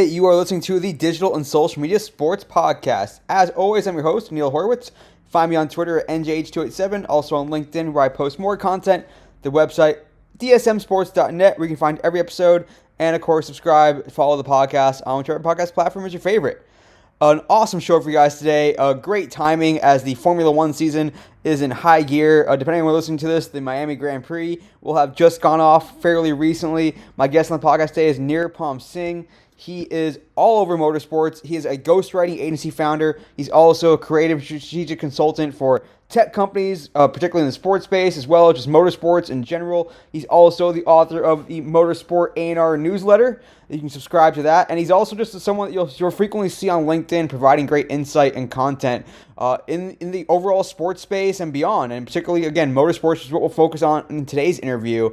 You are listening to the Digital and Social Media Sports Podcast. As always, I'm your host, Neil Horowitz. Find me on Twitter at NJH287, also on LinkedIn where I post more content, the website dsmsports.net where you can find every episode, and of course, subscribe, follow the podcast on whichever podcast platform is your favorite. An awesome show for you guys today. Great timing as the Formula One season is in high gear. Depending on when you're listening to this, the Miami Grand Prix will have just gone off fairly recently. My guest on the podcast today is Nirupam Singh. He is all over motorsports. He is a ghostwriting agency founder. He's also a creative strategic consultant for tech companies, particularly in the sports space, as well as just motorsports in general. He's also the author of the Motorsport A&R newsletter. You can subscribe to that. And he's also just someone that you'll frequently see on LinkedIn providing great insight and content in the overall sports space and beyond. And particularly, again, motorsports is what we'll focus on in today's interview.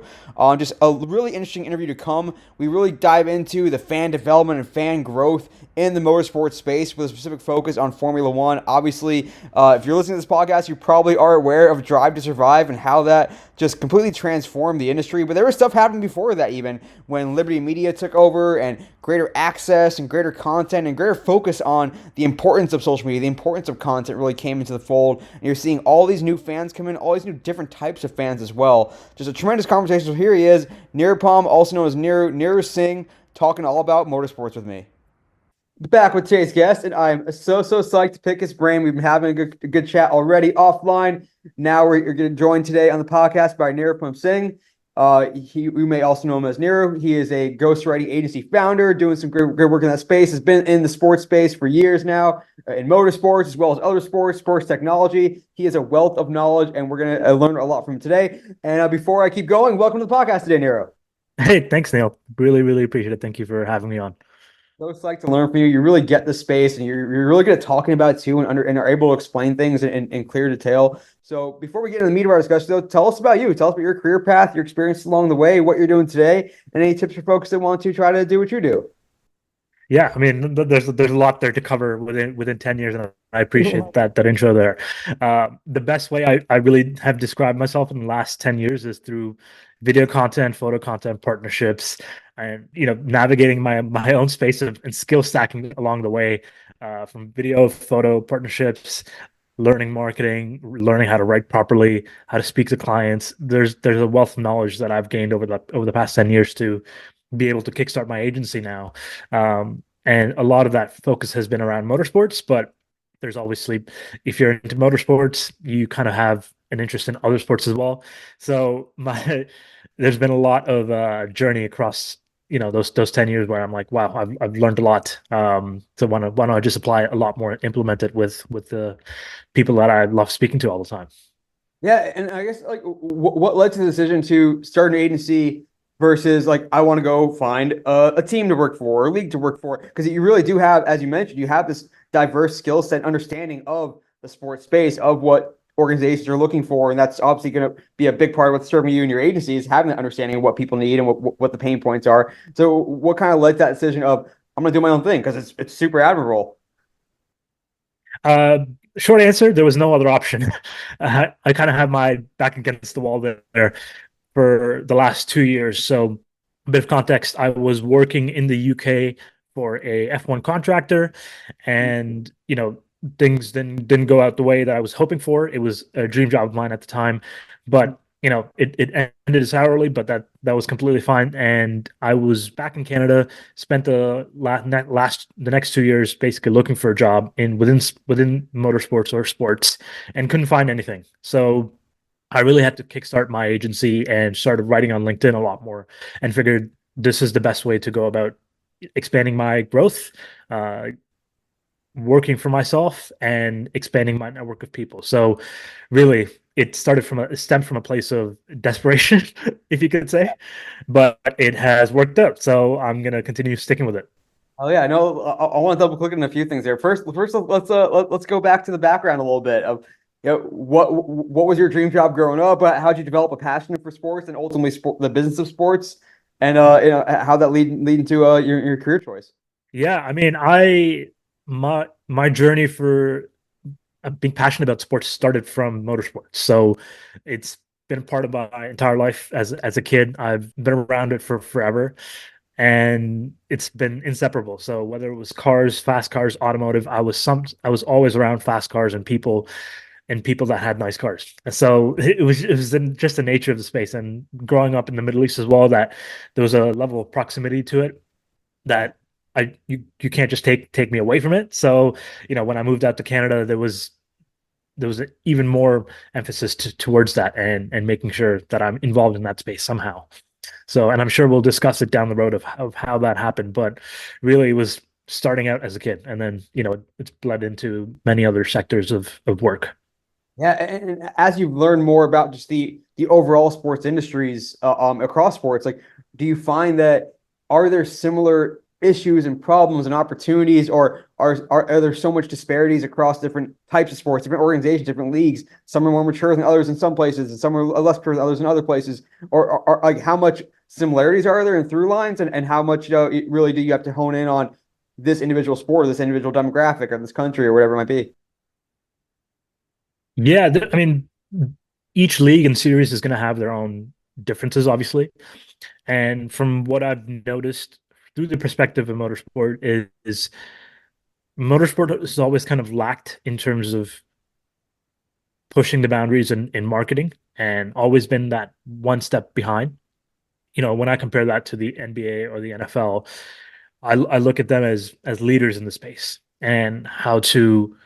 Just a really interesting interview to come. We really dive into the fan development and fan growth in the motorsports space with a specific focus on Formula One. Obviously, if you're listening to this podcast, you probably are aware of Drive to Survive and how that just completely transformed the industry. But there was stuff happening before that, even when Liberty Media took over, and greater access and greater content and greater focus on the importance of social media, the importance of content really came into the fold. And you're seeing all these new fans come in, all these new different types of fans as well. Just a tremendous conversation. So here he is, Nirupam, also known as Niru Singh, talking all about motorsports with me. Back with today's guest, and I'm so psyched to pick his brain. We've been having a good chat already offline. Now we're going to join today on the podcast by Nirupam Singh. We may also know him as Niru. He is a ghostwriting agency founder, doing some great work in that space. Has been in the sports space for years now, in motorsports as well as other sports technology. He has a wealth of knowledge, and we're going to learn a lot from him today. And before I keep going, welcome to the podcast today, Niru. Hey, thanks, Neil. Really appreciate it. Thank you for having me on. So psyched to learn from you. You really get the space, and you're really good at talking about it too, and are able to explain things in clear detail. So before we get into the meat of our discussion, though, tell us about you. Tell us about your career path, your experience along the way, what you're doing today, and any tips for folks that want to try to do what you do. Yeah, I mean, there's a lot there to cover within 10 years, and I appreciate that intro there. The best way I really have described myself in the last 10 years is through video content, photo content partnerships, and navigating my own space and skill stacking along the way, from video, photo partnerships, learning marketing, learning how to write properly, how to speak to clients. There's a wealth of knowledge that I've gained over the past 10 years to be able to kickstart my agency now. And a lot of that focus has been around motorsports, but there's obviously, if you're into motorsports, you kind of have an interest in other sports as well. So there's been a lot of journey across those 10 years where I'm like, wow, I've learned a lot. So why don't I just apply a lot more, implement it with the people that I love speaking to all the time. Yeah, and I guess what led to the decision to start an agency versus I want to go find a team to work for or a league to work for, because you really do have, as you mentioned, you have this diverse skill set, understanding of the sports space, of what organizations are looking for, and that's obviously going to be a big part of what's serving you and your agency, is having that understanding of what people need and what the pain points are. So what kind of led to that decision of, I'm going to do my own thing, because it's super admirable? Short answer, there was no other option. I kind of had my back against the wall there for the last 2 years. So a bit of context, I was working in the UK for a F1 contractor, and things didn't go out the way that I was hoping for. It was a dream job of mine at the time, but it ended sourly, but that was completely fine. And I was back in Canada, spent the next 2 years basically looking for a job within motorsports or sports, and couldn't find anything. So I really had to kickstart my agency and started writing on LinkedIn a lot more, and figured this is the best way to go about expanding my growth, working for myself, and expanding my network of people. So really, it stemmed from a place of desperation, if you could say, but it has worked out. So I'm going to continue sticking with it. Oh yeah, I know. I want to double click on a few things there. First, let's go back to the background a little bit of what was your dream job growing up? How'd you develop a passion for sports and ultimately the business of sports, and how that lead into your career choice? Yeah, I mean, my journey for being passionate about sports started from motorsports. So it's been part of my entire life as a kid. I've been around it for forever. and it's been inseparable. So whether it was cars, fast cars, automotive, I was always around fast cars and people that had nice cars. So it was just the nature of the space. And growing up in the Middle East as well, that there was a level of proximity to it that you can't just take me away from it. So, when I moved out to Canada, there was even more emphasis towards that and making sure that I'm involved in that space somehow. So, and I'm sure we'll discuss it down the road of how that happened, but really it was starting out as a kid, and then it's bled into many other sectors of work. Yeah, and as you've learned more about just the overall sports industries across sports, like, do you find that are there similar issues and problems and opportunities, or are there so much disparities across different types of sports, different organizations, different leagues? Some are more mature than others in some places, and some are less mature than others in other places. Or like how much similarities are there in through lines, and how much really do you have to hone in on this individual sport, or this individual demographic, or this country, or whatever it might be? Yeah, I mean, each league and series is going to have their own differences, obviously. And from what I've noticed through the perspective of motorsport is motorsport has always kind of lacked in terms of pushing the boundaries in marketing and always been that one step behind. When I compare that to the NBA or the NFL, I look at them as leaders in the space and how to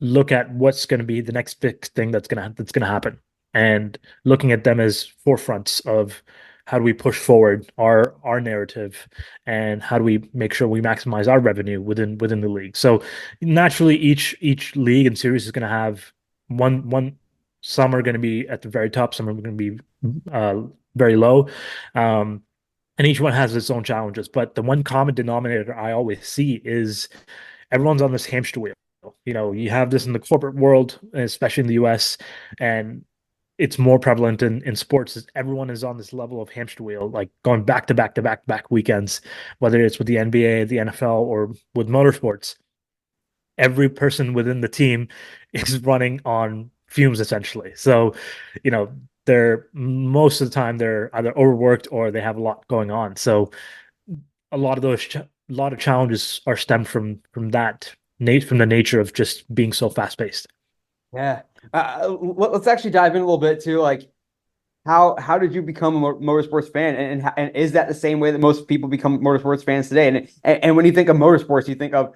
look at what's going to be the next big thing that's gonna happen, and looking at them as forefronts of how do we push forward our narrative, and how do we make sure we maximize our revenue within the league. So naturally, each league and series is going to have one. Some are going to be at the very top, some are going to be very low. And each one has its own challenges. But the one common denominator I always see is everyone's on this hamster wheel. You have this in the corporate world, especially in the US, and it's more prevalent in sports. Is everyone is on this level of hamster wheel, like going back to back to back to back weekends, whether it's with the NBA, the NFL, or with motorsports. Every person within the team is running on fumes essentially. So, they're most of the time they're either overworked or they have a lot going on. So a lot of challenges are stemmed from the nature of just being so fast paced. Yeah. Let's actually dive in a little bit to like how did you become a motorsports fan, and is that the same way that most people become motorsports fans today? And when you think of motorsports, you think of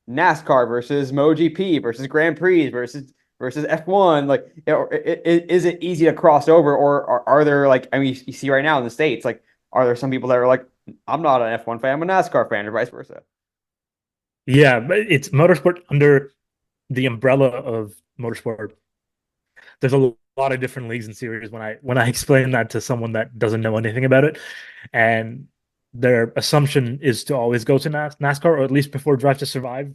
NASCAR versus MotoGP versus Grand Prix versus F1. Like, is it easy to cross over, or are there, like, I mean, you see right now in the States, like, are there some people that are like, I'm not an F1 fan, I'm a NASCAR fan, or vice versa? Yeah, but it's motorsport under the umbrella of motorsport. There's a lot of different leagues and series when I explain that to someone that doesn't know anything about it, and their assumption is to always go to NASCAR, or at least before Drive to Survive.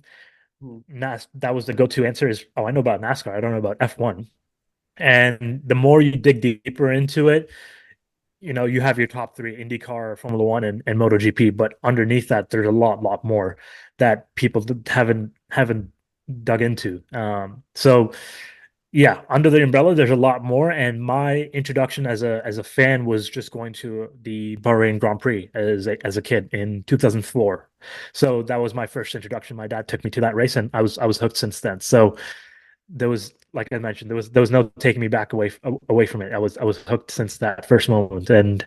That was the go-to answer is, oh, I know about NASCAR, I don't know about F1. And the more you dig deeper into it, you have your top three: IndyCar, Formula One, and MotoGP. But underneath that, there's a lot more that people haven't dug into. So yeah, under the umbrella, there's a lot more. And my introduction as a fan was just going to the Bahrain Grand Prix as a kid in 2004. So that was my first introduction. My dad took me to that race, and I was hooked since then. So there was, like I mentioned, there was no taking me back away from it. I was hooked since that first moment, and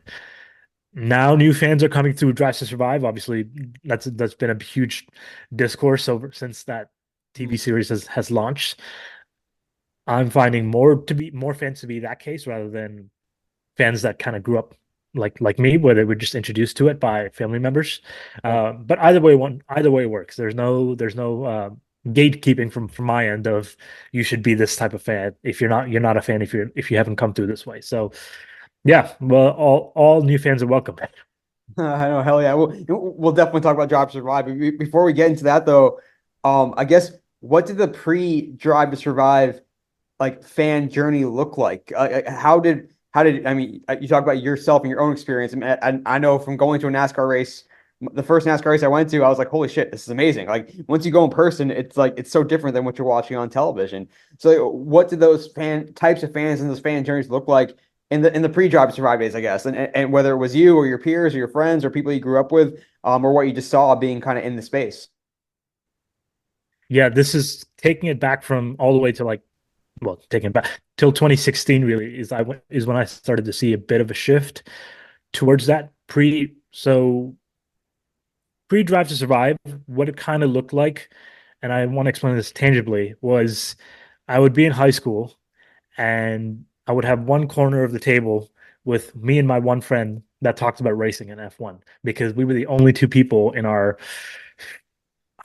now new fans are coming through Drive to Survive. Obviously, that's been a huge discourse over since that TV series has launched. I'm finding more fans to be that case rather than fans that kind of grew up like me, where they were just introduced to it by family members. Yeah. But either way works. There's no gatekeeping from my end of you should be this type of fan. If you're not a fan if you haven't come through this way. So yeah, well, all new fans are welcome. I know, hell yeah. We'll definitely talk about Drive to Survive. But before we get into that, though, I guess what did the pre-Drive to Survive like fan journey look like? How did I mean? You talk about yourself and your own experience. I know from going to a NASCAR race, the first NASCAR race I went to, I was like, holy shit, this is amazing. Like, once you go in person, it's like it's so different than what you're watching on television. So what did those fan types of fans and those fan journeys look like? in the pre-Drive to Survive days, I guess, and whether it was you or your peers or your friends or people you grew up with, or what you just saw being kind of in the space. Yeah, this is taking it back from all the way to like, well, taking it back till 2016 really is when I started to see a bit of a shift towards that pre Drive to Survive, what it kind of looked like, and I want to explain this tangibly, was I would be in high school and I would have one corner of the table with me and my one friend that talked about racing in F1 because we were the only two people in our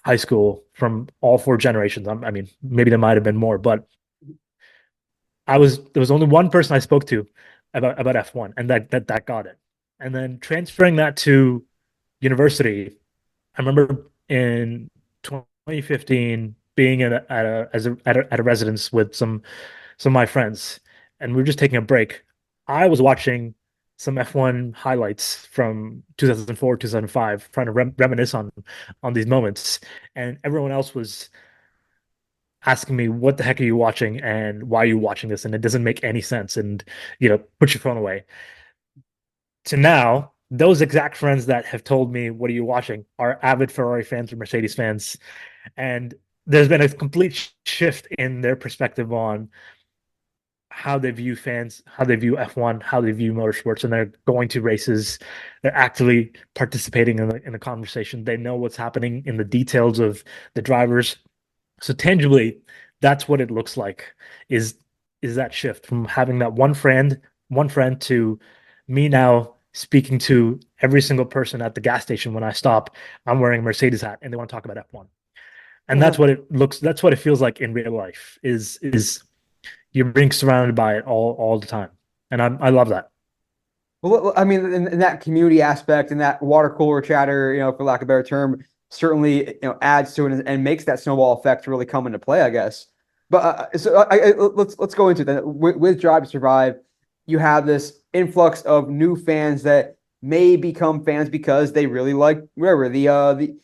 high school from all four generations. I mean, maybe there might have been more, but there was only one person I spoke to about F1, and that got it. And then transferring that to university, I remember in 2015 being at a residence with some of my friends, and we were just taking a break. I was watching some F1 highlights from 2004, 2005, trying to reminisce on these moments, and everyone else was asking me, "What the heck are you watching, and why are you watching this? And it doesn't make any sense." And put your phone away. To now, those exact friends that have told me, "What are you watching?" are avid Ferrari fans or Mercedes fans, and there's been a complete shift in their perspective on how they view fans, how they view F1, how they view motorsports, and they're going to races. They're actively participating in the conversation. They know what's happening in the details of the drivers. So tangibly, that's what it looks like. Is is that shift from having that one friend to me now speaking to every single person at the gas station when I stop. I'm wearing a Mercedes hat, and they want to talk about F1. And that's what it feels like in real life. Is you're being surrounded by it all the time, and I love that. Well, I mean, in that community aspect and that water cooler chatter, for lack of a better term, certainly adds to it and makes that snowball effect really come into play, I guess. But let's go into that. With Drive to Survive, you have this influx of new fans that may become fans because they really like whatever the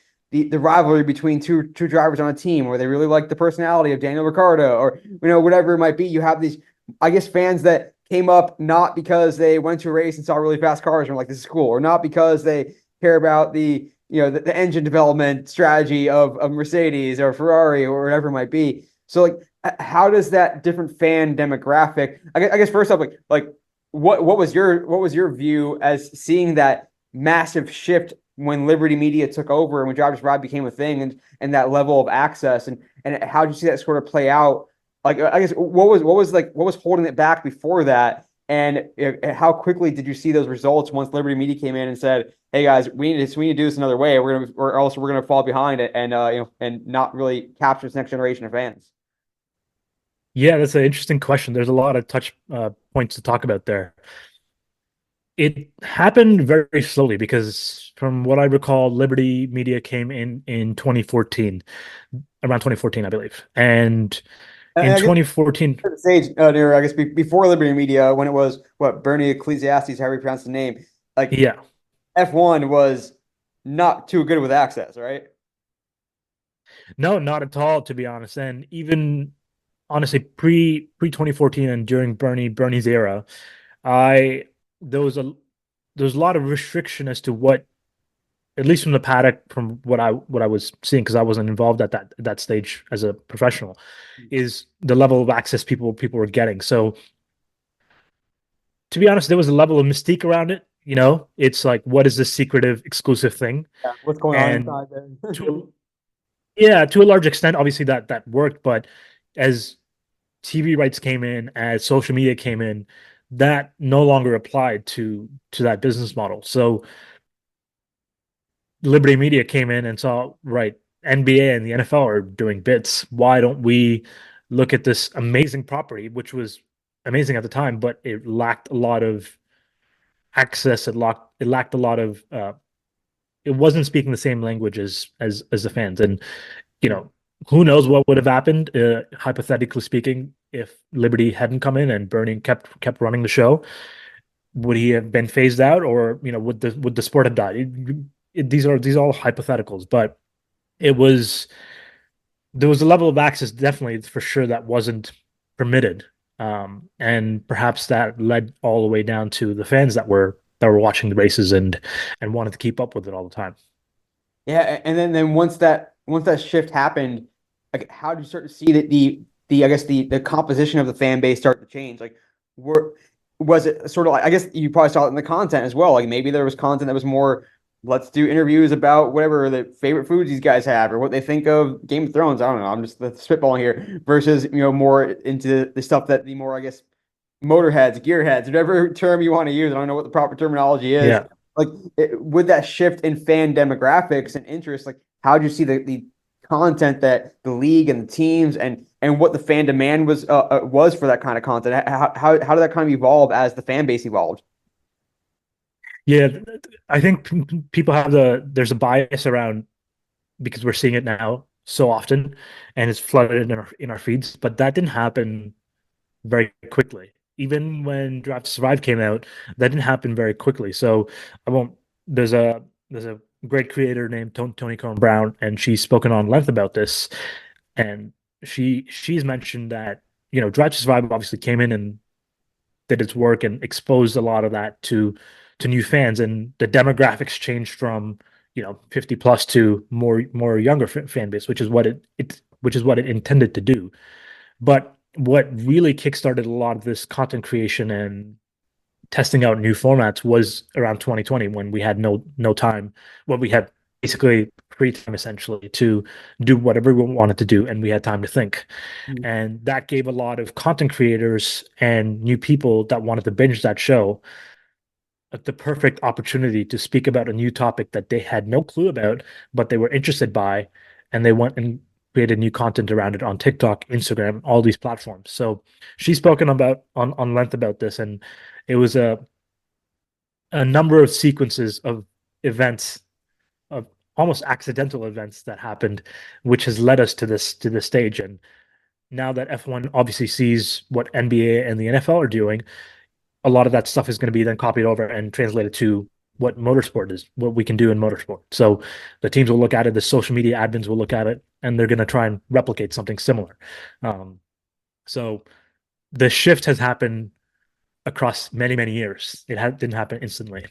rivalry between two drivers on a team, or they really like the personality of Daniel Ricciardo, or whatever it might be. You have these, I guess, fans that came up not because they went to a race and saw really fast cars and were like, this is cool, or not because they care about the engine development strategy of Mercedes or Ferrari or whatever it might be. So like, how does that different fan demographic? I guess first off, like what was your view as seeing that massive shift when Liberty Media took over and when Drive to Survive became a thing, and that level of access, and how did you see that sort of play out? Like, I guess what was holding it back before that, and how quickly did you see those results once Liberty Media came in and said, "Hey guys, we need to do this another way. Or else we're gonna fall behind it and and not really capture this next generation of fans." Yeah, that's an interesting question. There's a lot of touch points to talk about there. It happened very slowly because, from what I recall, Liberty Media came in 2014, around 2014, I believe. And in I guess 2014, at the stage, I guess before Liberty Media, when it was what Bernie Ecclesiastes, however you pronounce the name, like yeah, F1 was not too good with access, right? no, not at all, to be honest. And even honestly, pre 2014 and during Bernie's era, I there was a there was a lot of restriction as to what, at least from the paddock, from what I was seeing, because I wasn't involved at that stage as a professional, is the level of access people were getting. So to be honest, there was a level of mystique around it. It's like, what is this secretive, exclusive thing? Yeah, what's going on And inside there? to yeah, to a large extent, obviously that worked. But as TV rights came in, as social media came in, that no longer applied to that business model. So Liberty Media came in and saw, right, NBA and the NFL are doing bits. Why don't we look at this amazing property, which was amazing at the time, but it lacked a lot of access. It lacked a lot of. It wasn't speaking the same language as the fans, and you know who knows what would have happened, hypothetically speaking, if Liberty hadn't come in and Bernie kept running the show. Would he have been phased out, or would the sport have died? These are all hypotheticals, but it was there was a level of access, definitely, for sure, that wasn't permitted And perhaps that led all the way down to the fans that were watching the races and wanted to keep up with it all the time. Yeah, and then once that shift happened, like how did you start to see that the I guess the composition of the fan base start to change? Like, were was it sort of like, I guess you probably saw it in the content as well. Like maybe there was content that was more, let's do interviews about whatever the favorite foods these guys have or what they think of Game of Thrones. I don't know. I'm just spitballing here versus more into the stuff that the more, I guess, motorheads, gearheads, whatever term you want to use. I don't know what the proper terminology is. Yeah. Like, with that shift in fan demographics and interest, like how do you see the content that the league and the teams and what the fan demand was for that kind of content? How did that kind of evolve as the fan base evolved? Yeah, I think people have there's a bias around because we're seeing it now so often and it's flooded in our feeds, but that didn't happen very quickly. Even when Drive to Survive came out, that didn't happen very quickly. So I won't. There's a great creator named Tony Cohen Brown, and she's spoken on length about this. And she's mentioned that Drive to Survive obviously came in and did its work and exposed a lot of that to new fans, and the demographics changed from 50 plus to more younger fan base, which is what it intended to do. But what really kickstarted a lot of this content creation and testing out new formats was around 2020 when we had no time. Well, we had basically free time essentially to do whatever we wanted to do, and we had time to think. Mhm. And that gave a lot of content creators and new people that wanted to binge that show the perfect opportunity to speak about a new topic that they had no clue about, but they were interested by, and they went and created new content around it on TikTok, Instagram, all these platforms. So she's spoken about on length about this, and it was a number of sequences of events, of almost accidental events that happened, which has led us to this stage. And now that F1 obviously sees what NBA and the NFL are doing, a lot of that stuff is going to be then copied over and translated to what motorsport is, what we can do in motorsport. So the teams will look at it, the social media admins will look at it, and they're going to try and replicate something similar. So the shift has happened across many years. Didn't happen instantly.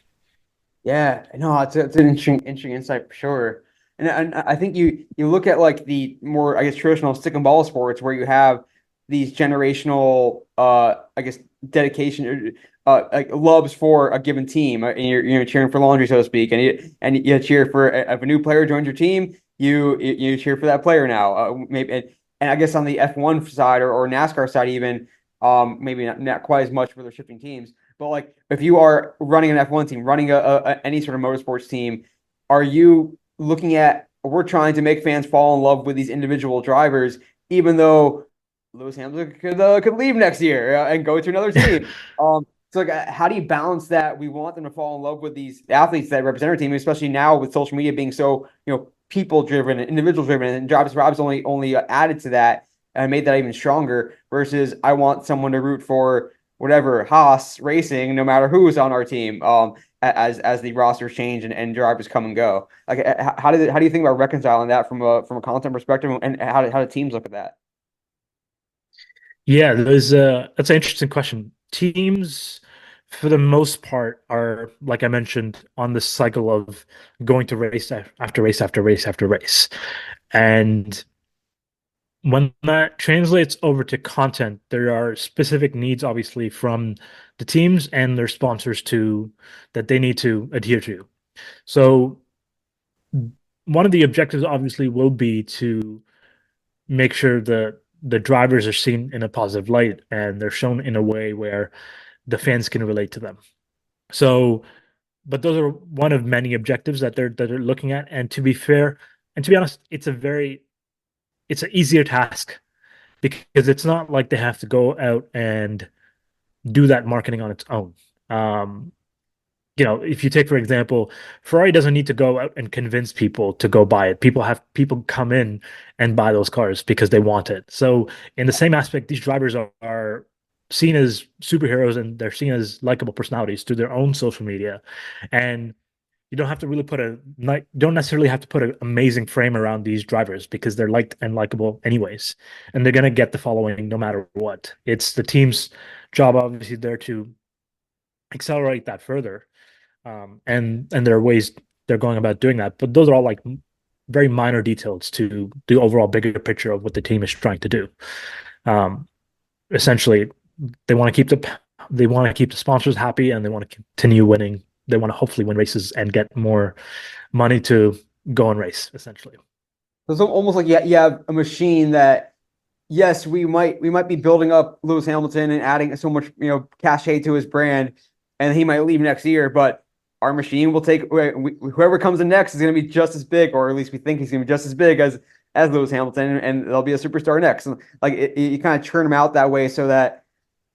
Yeah, no, it's an interesting insight for sure. And I think you look at like the more, I guess, traditional stick and ball sports where you have these generational I guess dedication like loves for a given team, and you're cheering for laundry, so to speak, and you cheer for, if a new player joins your team, you cheer for that player now. Maybe and I guess on the F1 side or NASCAR side even, maybe not quite as much for their shifting teams. But like, if you are running an F1 team, running any sort of motorsports team, are you looking at, we're trying to make fans fall in love with these individual drivers, even though Lewis Hamilton could leave next year and go to another team. So like, how do you balance that? We want them to fall in love with these athletes that represent our team, especially now with social media being so people driven and individual driven, and Rob's only added to that and made that even stronger. Versus, I want someone to root for whatever Haas Racing, no matter who's on our team. As the rosters change and drivers come and go. Like, how do you think about reconciling that from a content perspective, and how do teams look at that? Yeah, that's an interesting question. Teams, for the most part, are, like I mentioned, on this cycle of going to race after race after race after race. And when that translates over to content, there are specific needs, obviously, from the teams and their sponsors that they need to adhere to. So one of the objectives, obviously, will be to make sure that the drivers are seen in a positive light and they're shown in a way where the fans can relate to them. So, but those are one of many objectives that they're looking at. And to be fair, and to be honest, it's an easier task because it's not like they have to go out and do that marketing on its own. Um, if you take, for example, Ferrari doesn't need to go out and convince people to go buy it. People come in and buy those cars because they want it. So in the same aspect, these drivers are seen as superheroes and they're seen as likable personalities through their own social media. And you don't have to really put a don't necessarily have to put an amazing frame around these drivers because they're liked and likable anyways, and they're gonna get the following no matter what. It's the team's job, obviously, there to accelerate that further, and there are ways they're going about doing that. But those are all like very minor details to the overall bigger picture of what the team is trying to do. Um, Essentially, they want to keep the sponsors happy, and they want to continue winning. They want to hopefully win races and get more money to go and race, essentially. So it's almost like you have a machine that, yes, we might be building up Lewis Hamilton and adding so much cachet to his brand, and he might leave next year, but our machine will take whoever comes in next is going to be just as big, or at least we think he's going to be just as big as Lewis Hamilton, and they'll be a superstar next. And like you kind of churn them out that way so that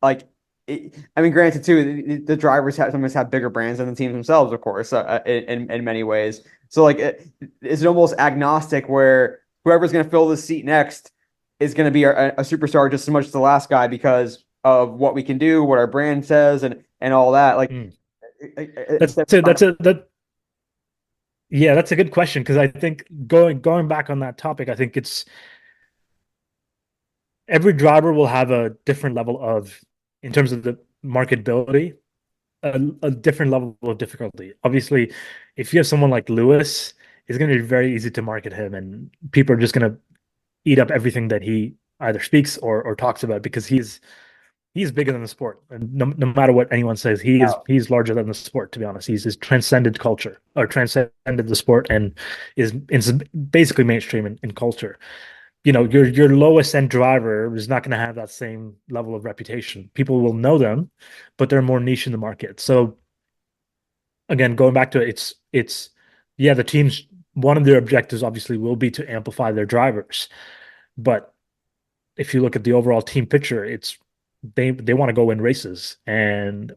like. I mean, granted, too, the drivers sometimes have bigger brands than the teams themselves, of course, in many ways. So, like, is it almost agnostic where whoever's going to fill this seat next is going to be a superstar just as much as the last guy because of what we can do, what our brand says, and all that. Like, That's it. Yeah, that's a good question because I think going back on that topic, I think it's every driver will have a different level of, in terms of the marketability, a different level of difficulty. Obviously, if you have someone like Lewis, it's going to be very easy to market him, and people are just going to eat up everything that he either speaks or talks about because he's bigger than the sport. And no matter what anyone says, he's larger than the sport. To be honest, he's transcended culture or transcended the sport and is basically mainstream in culture. Your lowest end driver is not going to have that same level of reputation. People will know them, but they're more niche in the market. So again, going back to it, it's yeah, the teams, one of their objectives obviously will be to amplify their drivers. But if you look at the overall team picture, it's they want to go win races. And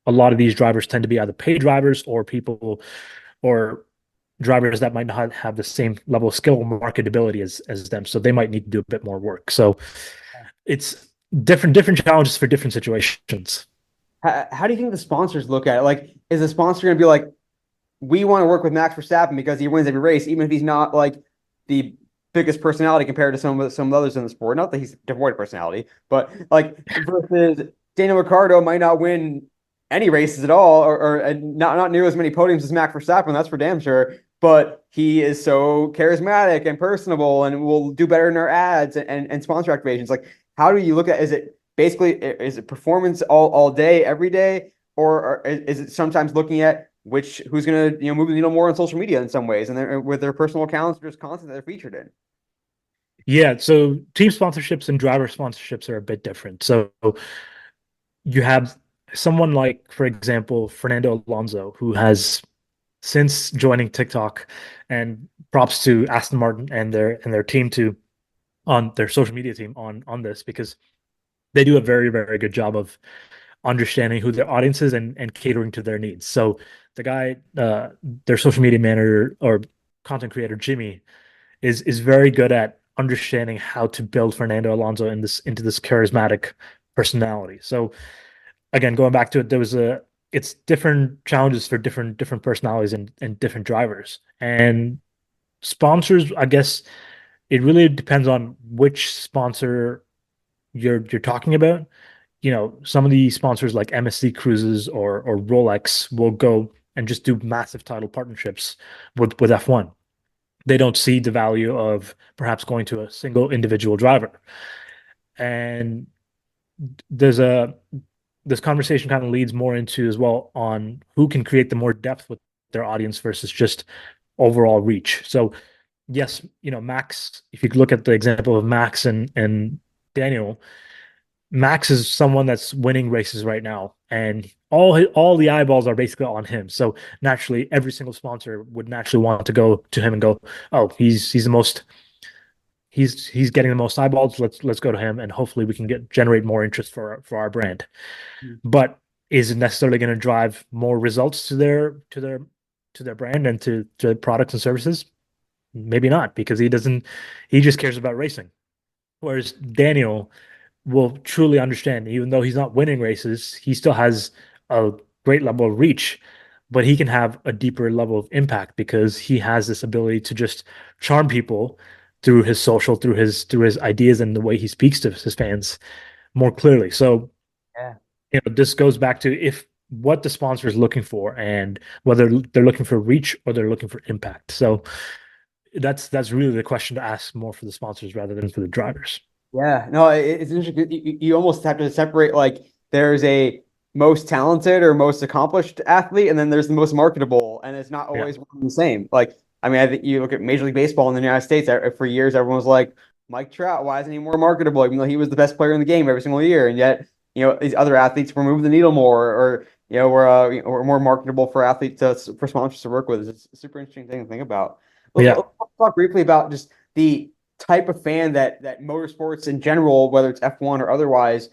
a lot of these drivers tend to be either paid drivers or people or drivers that might not have the same level of skill or marketability as them. So they might need to do a bit more work. So it's different challenges for different situations. how do you think the sponsors look at it? Like, is the sponsor going to be like, we want to work with Max Verstappen because he wins every race, even if he's not like the biggest personality compared to some others in the sport. Not that he's devoid of personality, but like versus Daniel Ricciardo might not win any races at all, or not near as many podiums as Max Verstappen. That's for damn sure. But he is so charismatic and personable, and will do better in our ads and sponsor activations. Like, how do you look at? Is it basically is it performance all day, every day, or is it sometimes looking at who's going to move the needle more on social media in some ways, and with their personal accounts, there's content that they're featured in. Yeah, so team sponsorships and driver sponsorships are a bit different. So you have someone like, for example, Fernando Alonso, who has since joining TikTok, and props to Aston Martin and their team on their social media team on this because they do a very, very good job of understanding who their audience is and catering to their needs. So the guy, their social media manager or content creator, Jimmy, is very good at understanding how to build Fernando Alonso into this charismatic personality. So again, going back to it, it's different challenges for different personalities and different drivers. And sponsors, I guess it really depends on which sponsor you're talking about. Some of the sponsors like MSC Cruises or Rolex will go and just do massive title partnerships with F1. They don't see the value of perhaps going to a single individual driver. And this conversation kind of leads more into as well on who can create the more depth with their audience versus just overall reach. So yes, Max, if you look at the example of Max and Daniel, Max is someone that's winning races right now, and all the eyeballs are basically on him. So naturally, every single sponsor would naturally want to go to him and go, "Oh, he's the most, he's getting the most eyeballs. Let's go to him, and hopefully we can generate more interest for our brand." But is it necessarily going to drive more results to their brand and to products and services? Maybe not, because he just cares about racing. Whereas Daniel will truly understand, even though he's not winning races, he still has a great level of reach. but he can have a deeper level of impact because he has this ability to just charm people through his social, through his ideas and the way he speaks to his fans more clearly. So, Yeah. this goes back to if what the sponsor is looking for and whether they're looking for reach or they're looking for impact. So that's really the question to ask more for the sponsors rather than for the drivers. Yeah, no, it's interesting. You almost have to separate like there's a most talented or most accomplished athlete, and then there's the most marketable, and it's not Yeah. always one and the same. Like, I mean, I think you look at Major League Baseball in the United States, for years, everyone was like, Mike Trout, why isn't he more marketable? Even though he was the best player in the game every single year, and yet, these other athletes were moving the needle more, or were more marketable for athletes for sponsors to work with. It's a super interesting thing to think about. Yeah. Let's talk briefly about just the type of fan that motorsports in general, whether it's F1 or otherwise,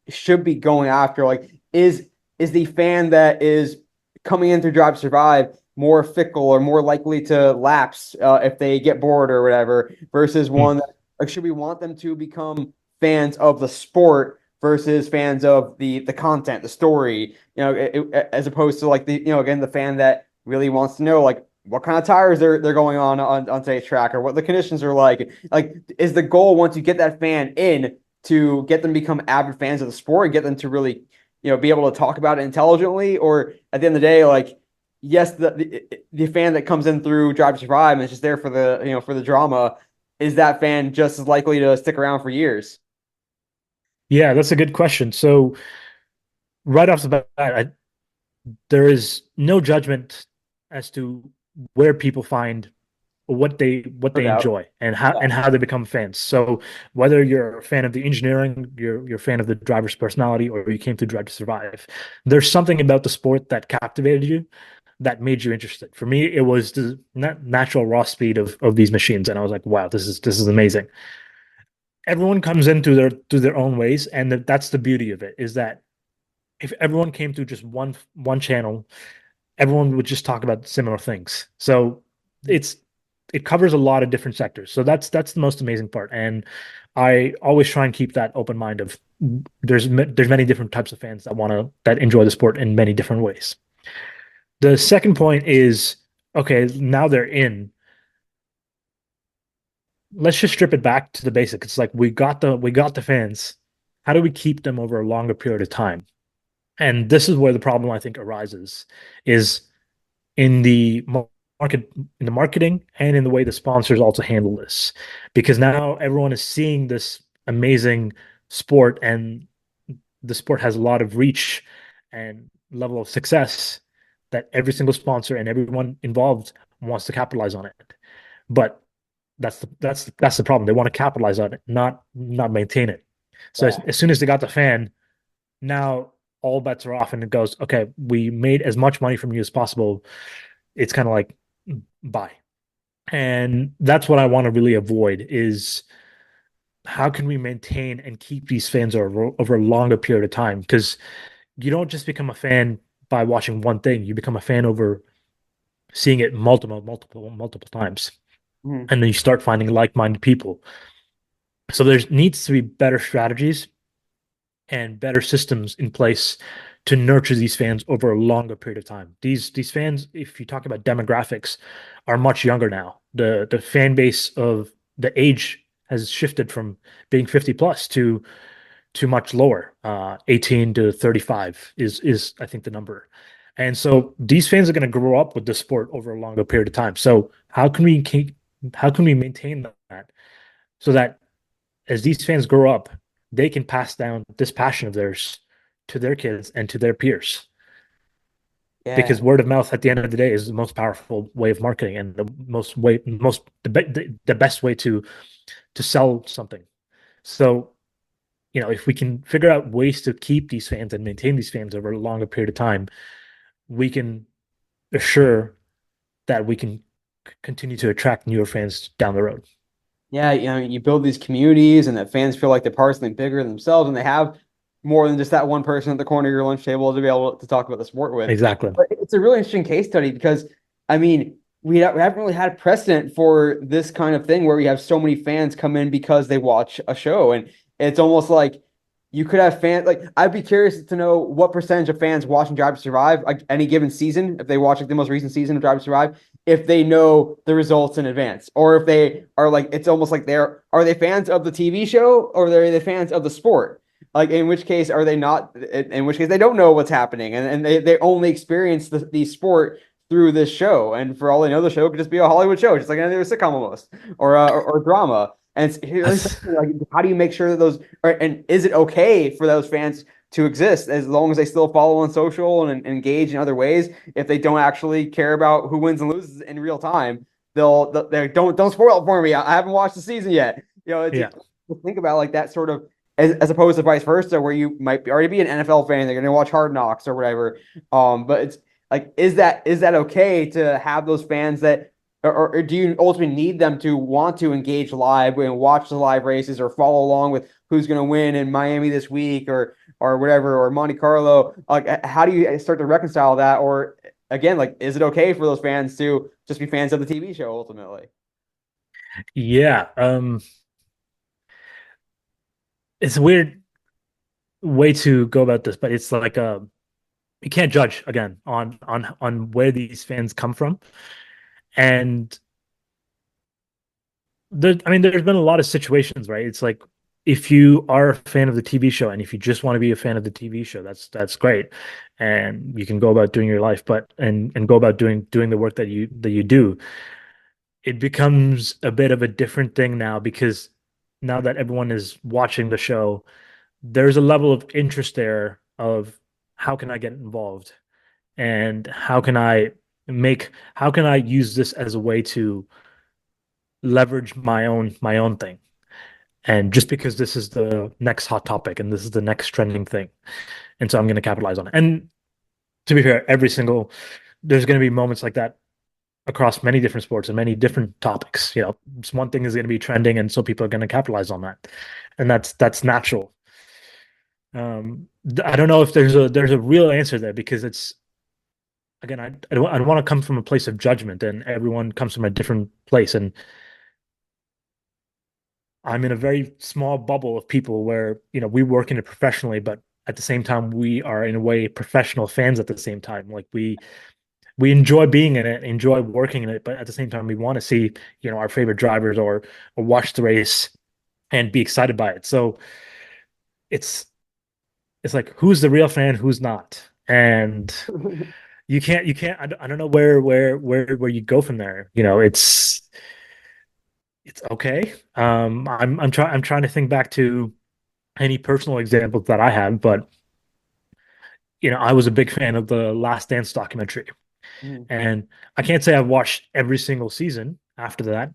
should be going after. Like, is the fan that is coming in through Drive to Survive more fickle or more likely to lapse if they get bored or whatever, versus Mm. one that, like, should we want them to become fans of the sport versus fans of the content, the story, as opposed to like again, the fan that really wants to know like what kind of tires they're going on today's track or what the conditions are like. Like, is the goal once you get that fan in to get them to become avid fans of the sport and get them to really, be able to talk about it intelligently? Or at the end of the day, like, yes, the fan that comes in through Drive to Survive and is just there for the, for the drama, is that fan just as likely to stick around for years? Yeah, that's a good question. So right off the bat, there is no judgment as to where people find what No they doubt. enjoy Yeah. and how they become fans. So whether you're a fan of the engineering, you're a fan of the driver's personality, or you came to Drive to Survive, there's something about the sport that captivated you that made you interested. For me, it was the natural raw speed of these machines, and I was like, wow, this is amazing. Everyone comes into their own ways, and that's the beauty of it is that if everyone came to just one channel, everyone would just talk about similar things. So it's it covers a lot of different sectors. So that's the most amazing part. And I always try and keep that open mind of there's many different types of fans that enjoy the sport in many different ways. The second point is okay, now they're in. Let's just strip it back to the basics. It's like we got the fans. How do we keep them over a longer period of time? And this is where the problem I think arises is in the market in the marketing and in the way the sponsors also handle this because now everyone is seeing this amazing sport and the sport has a lot of reach and level of success that every single sponsor and everyone involved wants to capitalize on it, but that's the problem. They want to capitalize on it, not maintain it. So Yeah. as soon as they got the fan, now all bets are off and it goes, okay, we made as much money from you as possible. It's kind of like bye. And that's what I want to really avoid is how can we maintain and keep these fans over a longer period of time? Because you don't just become a fan by watching one thing. You become a fan over seeing it multiple times. Mhm. And then you start finding like-minded people. So there needs to be better strategies and better systems in place to nurture these fans over a longer period of time. These fans, if you talk about demographics, are much younger now. The fan base of the age has shifted from being 50 plus to much lower. 18 to 35 is I think the number. And so these fans are going to grow up with the sport over a longer period of time. So how can we maintain that so that as these fans grow up, they can pass down this passion of theirs to their kids and to their peers. Yeah. Because word of mouth at the end of the day is the most powerful way of marketing and the best way to sell something. So, if we can figure out ways to keep these fans and maintain these fans over a longer period of time, we can assure that we can continue to attract newer fans down the road. Yeah, you build these communities and that fans feel like they're part of something bigger than themselves and they have more than just that one person at the corner of your lunch table to be able to talk about the sport with. Exactly. But it's a really interesting case study because, I mean, we haven't really had precedent for this kind of thing where we have so many fans come in because they watch a show. And it's almost like you could have fans like I'd be curious to know what percentage of fans watching Drive to Survive like any given season, if they watch like the most recent season of Drive to Survive, if they know the results in advance, or if they are like it's almost like are they fans of the TV show or are they fans of the sport? Like in which case are they not? In which case they don't know what's happening, and they only experience the sport through this show, and for all they know, the show could just be a Hollywood show, just like any other sitcom almost, or drama. And it's really That's like, how do you make sure that and is it okay for those fans to exist as long as they still follow on social and engage in other ways? If they don't actually care about who wins and loses in real time, they don't spoil it for me. I haven't watched the season yet. yeah. Think about like that sort of as opposed to vice versa, where you might already be an NFL fan, they're going to watch Hard Knocks or whatever. But it's like, is that okay to have those fans that or do you ultimately need them to want to engage live and watch the live races or follow along with who's going to win in Miami this week or whatever or Monte Carlo? Like, how do you start to reconcile that? Or again, like, is it okay for those fans to just be fans of the TV show ultimately? Yeah. It's a weird way to go about this, but it's like you can't judge again on where these fans come from. And I mean, there's been a lot of situations, right? It's like if you are a fan of the TV show and if you just want to be a fan of the TV show, that's great. And you can go about doing your life, but and go about doing the work that you do. It becomes a bit of a different thing now because now that everyone is watching the show, there's a level of interest there of how can I get involved and how can I use this as a way to leverage my own thing. And just because this is the next hot topic and this is the next trending thing, and so I'm going to capitalize on it. And to be fair, there's going to be moments like that across many different sports and many different topics. One thing is going to be trending, and so people are going to capitalize on that, and that's natural. I don't know if there's a real answer there because it's again, I don't want to come from a place of judgment, and everyone comes from a different place, and I'm in a very small bubble of people where we work in it professionally, but at the same time we are in a way professional fans at the same time. Like we enjoy being in it, enjoy working in it, but at the same time we want to see our favorite drivers or watch the race and be excited by it. So it's it's like who's the real fan, who's not, and you can't. I don't know where you go from there. It's okay. I'm trying to think back to any personal examples that I have, but I was a big fan of the Last Dance documentary, Mhm. and I can't say I've watched every single season after that.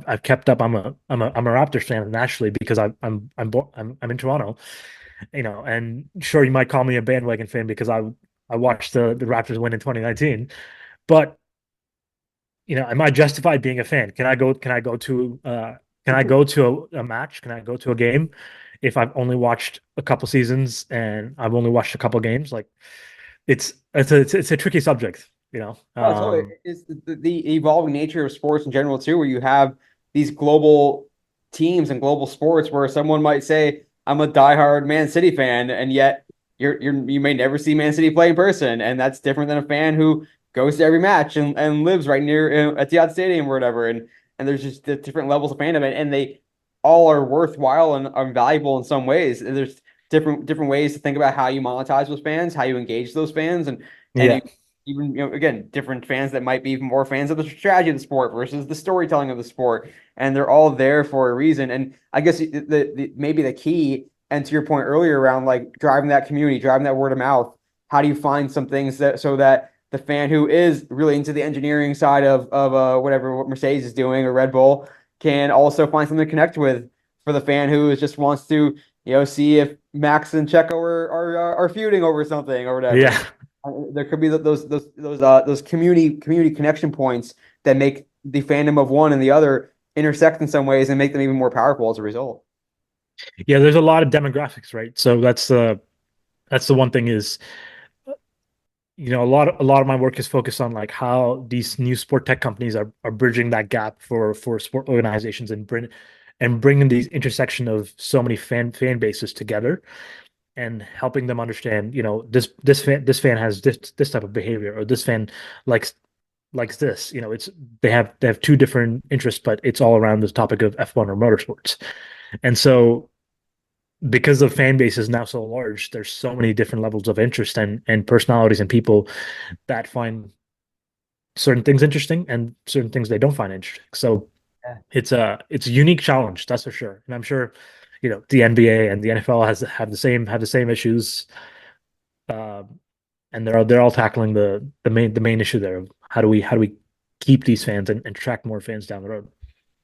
I've kept up. I'm a Raptors fan naturally because I'm in Toronto. And sure, you might call me a bandwagon fan because I watched the Raptors win in 2019, but am I justified being a fan? Can I go to a match? Can I go to a game if I've only watched a couple seasons and I've only watched a couple games? Like it's a tricky subject, you know. Oh, totally. It's the evolving nature of sports in general too, where you have these global teams and global sports where someone might say, "I'm a diehard Man City fan," and yet you may never see Man City play in person, and that's different than a fan who goes to every match and lives right near at the Stadium or whatever. And there's just the different levels of fandom, and they all are worthwhile and are valuable in some ways. And there's different ways to think about how you monetize those fans, how you engage those fans, and Yeah, you even again different fans that might be more fans of the strategy of the sport versus the storytelling of the sport, and they're all there for a reason. And I guess maybe the key, and to your point earlier around like driving that community, driving that word of mouth, how do you find some things that so that the fan who is really into the engineering side of whatever what Mercedes is doing or Red Bull can also find something to connect with for the fan who just wants to see if Max and Checo are feuding over something or whatever. yeah. There could be those community connection points that make the fandom of one and the other intersect in some ways and make them even more powerful as a result. Yeah, there's a lot of demographics, right? So that's the one thing is, a lot of my work is focused on like how these new sport tech companies are bridging that gap for sport organizations and bringing these intersection of so many fan bases together. and helping them understand, this fan has this type of behavior, or this fan likes this. It's they have two different interests, but it's all around this topic of F1 or motorsports. And so because the fan base is now so large, there's so many different levels of interest and personalities and people that find certain things interesting and certain things they don't find interesting. So Yeah. it's a unique challenge, that's for sure. And I'm sure, the NBA and the NFL have the same issues. Um, and they're all tackling the main issue there of how do we keep these fans and attract more fans down the road.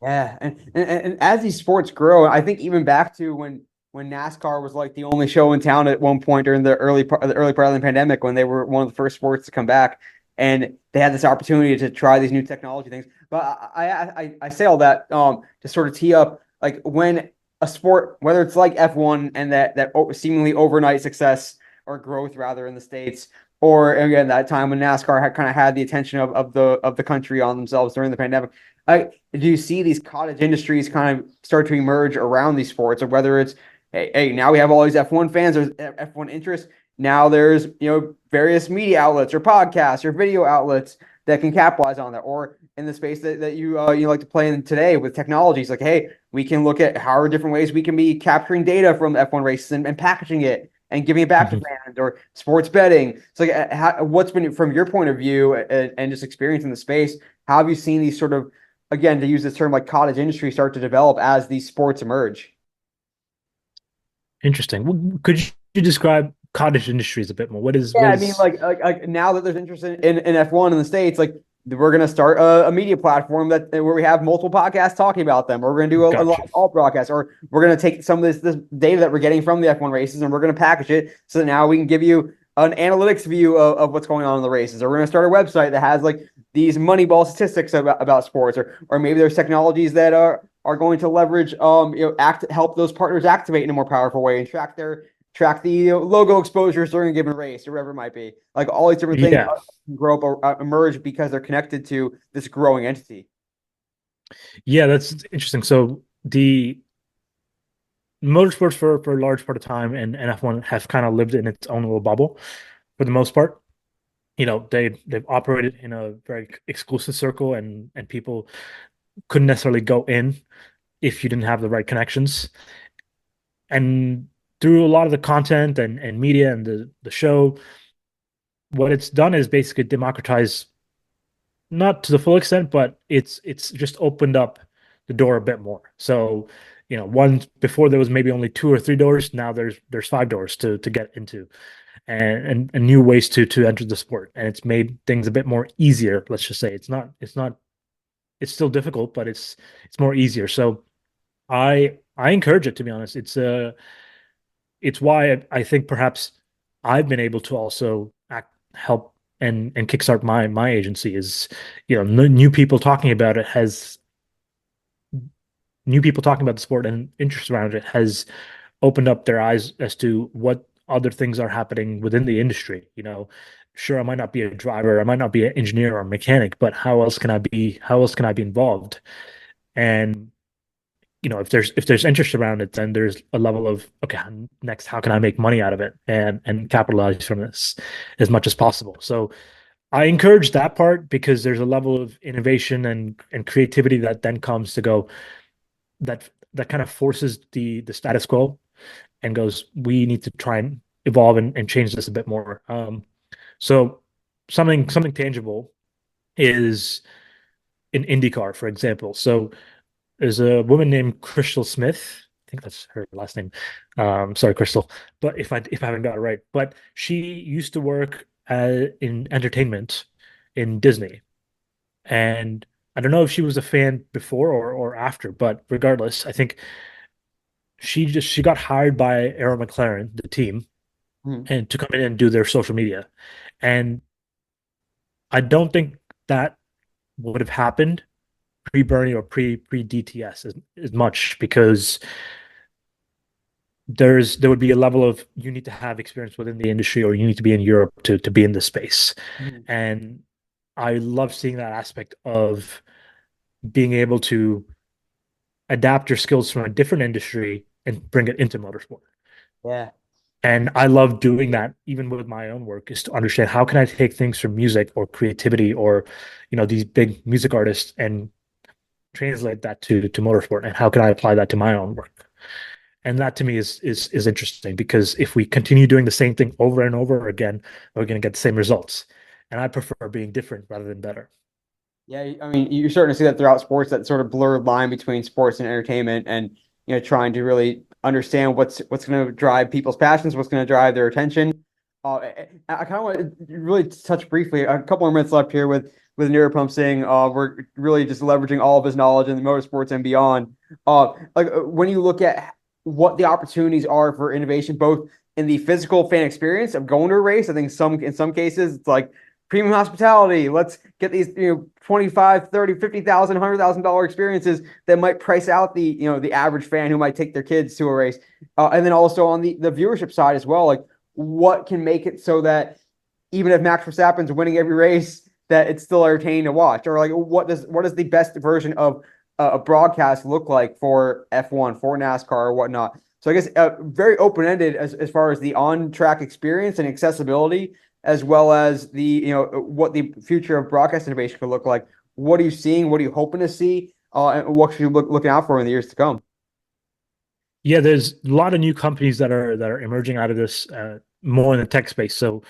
Yeah, and as these sports grow, I think even back to when NASCAR was like the only show in town at one point during the early part of the pandemic, when they were one of the first sports to come back, and they had this opportunity to try these new technology things. But I say all that to sort of tee up like when a sport, whether it's like F1 and that seemingly overnight success or growth rather in the States, or again that time when NASCAR had kind of had the attention of the country on themselves during the pandemic. Do you see these cottage industries kind of start to emerge around these sports, or whether it's hey, now we have all these F1 fans, there's F1 interest. Now there's various media outlets or podcasts or video outlets that can capitalize on that, or in the space that you like to play in today with technologies. Like, hey, we can look at how are different ways we can be capturing data from F1 races and packaging it and giving it back to Mhm. fans, or sports betting. So, like, what's been from your point of view and just experience in the space? How have you seen these sort of, again, to use this term, like cottage industry start to develop as these sports emerge? Interesting. Could you describe cottage industries a bit more? What is Yeah, what I mean, is like now that there's interest in F1 in the States, like we're gonna start a media platform that where we have multiple podcasts talking about them, or we're gonna do a live Gotcha. alt broadcast, or we're gonna take some of this data that we're getting from the F1 races and we're gonna package it so that now we can give you an analytics view of what's going on in the races, or we're gonna start a website that has like these Moneyball statistics about sports, or maybe there's technologies that are going to leverage help those partners activate in a more powerful way and track the logo exposures during a given race or whatever it might be. Like all these different things Yeah. grow up or emerge because they're connected to this growing entity. Yeah, that's interesting. So the motorsports for a large part of time and F1 have kind of lived in its own little bubble for the most part. They've operated in a very exclusive circle, and people couldn't necessarily go in if you didn't have the right connections. And through a lot of the content and media and the show, what it's done is basically democratize, not to the full extent, but it's just opened up the door a bit more. So, one before there was maybe only two or three doors. Now there's five doors to get into, and new ways to enter the sport. And it's made things a bit more easier. Let's just say it's still difficult, but it's more easier. So I encourage it, to be honest. It's why I think perhaps I've been able to also help and kickstart my agency is, new people talking about it has new people talking about the sport and interest around it has opened up their eyes as to what other things are happening within the industry. Sure, I might not be a driver, I might not be an engineer or a mechanic, but how else can I be involved? And if there's interest around it, then there's a level of, okay, next, how can I make money out of it and capitalize from this as much as possible? So I encourage that part because there's a level of innovation and creativity that then comes to go, that kind of forces the status quo and goes, we need to try and evolve and change this a bit more. So something tangible is an IndyCar, for example. So there's a woman named Crystal Smith. I think that's her last name. Sorry, Crystal, but if I haven't got it right, but she used to work in entertainment in Disney, and I don't know if she was a fan before or after, but regardless, I think she got hired by Arrow McLaren, the team, Mhm. and to come in and do their social media, and I don't think that would have happened pre-Bernie or pre DTS as much because there would be a level of, you need to have experience within the industry or you need to be in Europe to be in this space. Mhm. And I love seeing that aspect of being able to adapt your skills from a different industry and bring it into motorsport. Yeah. And I love doing that even with my own work, is to understand how can I take things from music or creativity or, these big music artists and translate that to motorsport, and how can I apply that to my own work? And that to me is interesting, because if we continue doing the same thing over and over again, we're going to get the same results. And I prefer being different rather than better. Yeah, I mean, you're starting to see that throughout sports, that sort of blurred line between sports and entertainment, and trying to really understand what's going to drive people's passions, what's going to drive their attention. I kind of want to really touch briefly, a couple more minutes left here with Nirupam Singh. We're really just leveraging all of his knowledge in the motorsports and beyond. When you look at what the opportunities are for innovation, both in the physical fan experience of going to a race, I think in some cases it's like premium hospitality. Let's get these, 25, 30, 50,000, $100,000 experiences that might price out the average fan who might take their kids to a race. And then also on the viewership side as well, like what can make it so that even if Max Verstappen's winning every race, that it's still entertaining to watch, or like what does the best version of a broadcast look like for F1, for NASCAR, or whatnot. So I guess very open ended as far as the on track experience and accessibility, as well as the what the future of broadcast innovation could look like. What are you seeing? What are you hoping to see? And what should you looking out for in the years to come? Yeah, there's a lot of new companies that are emerging out of this, more in the tech space. So,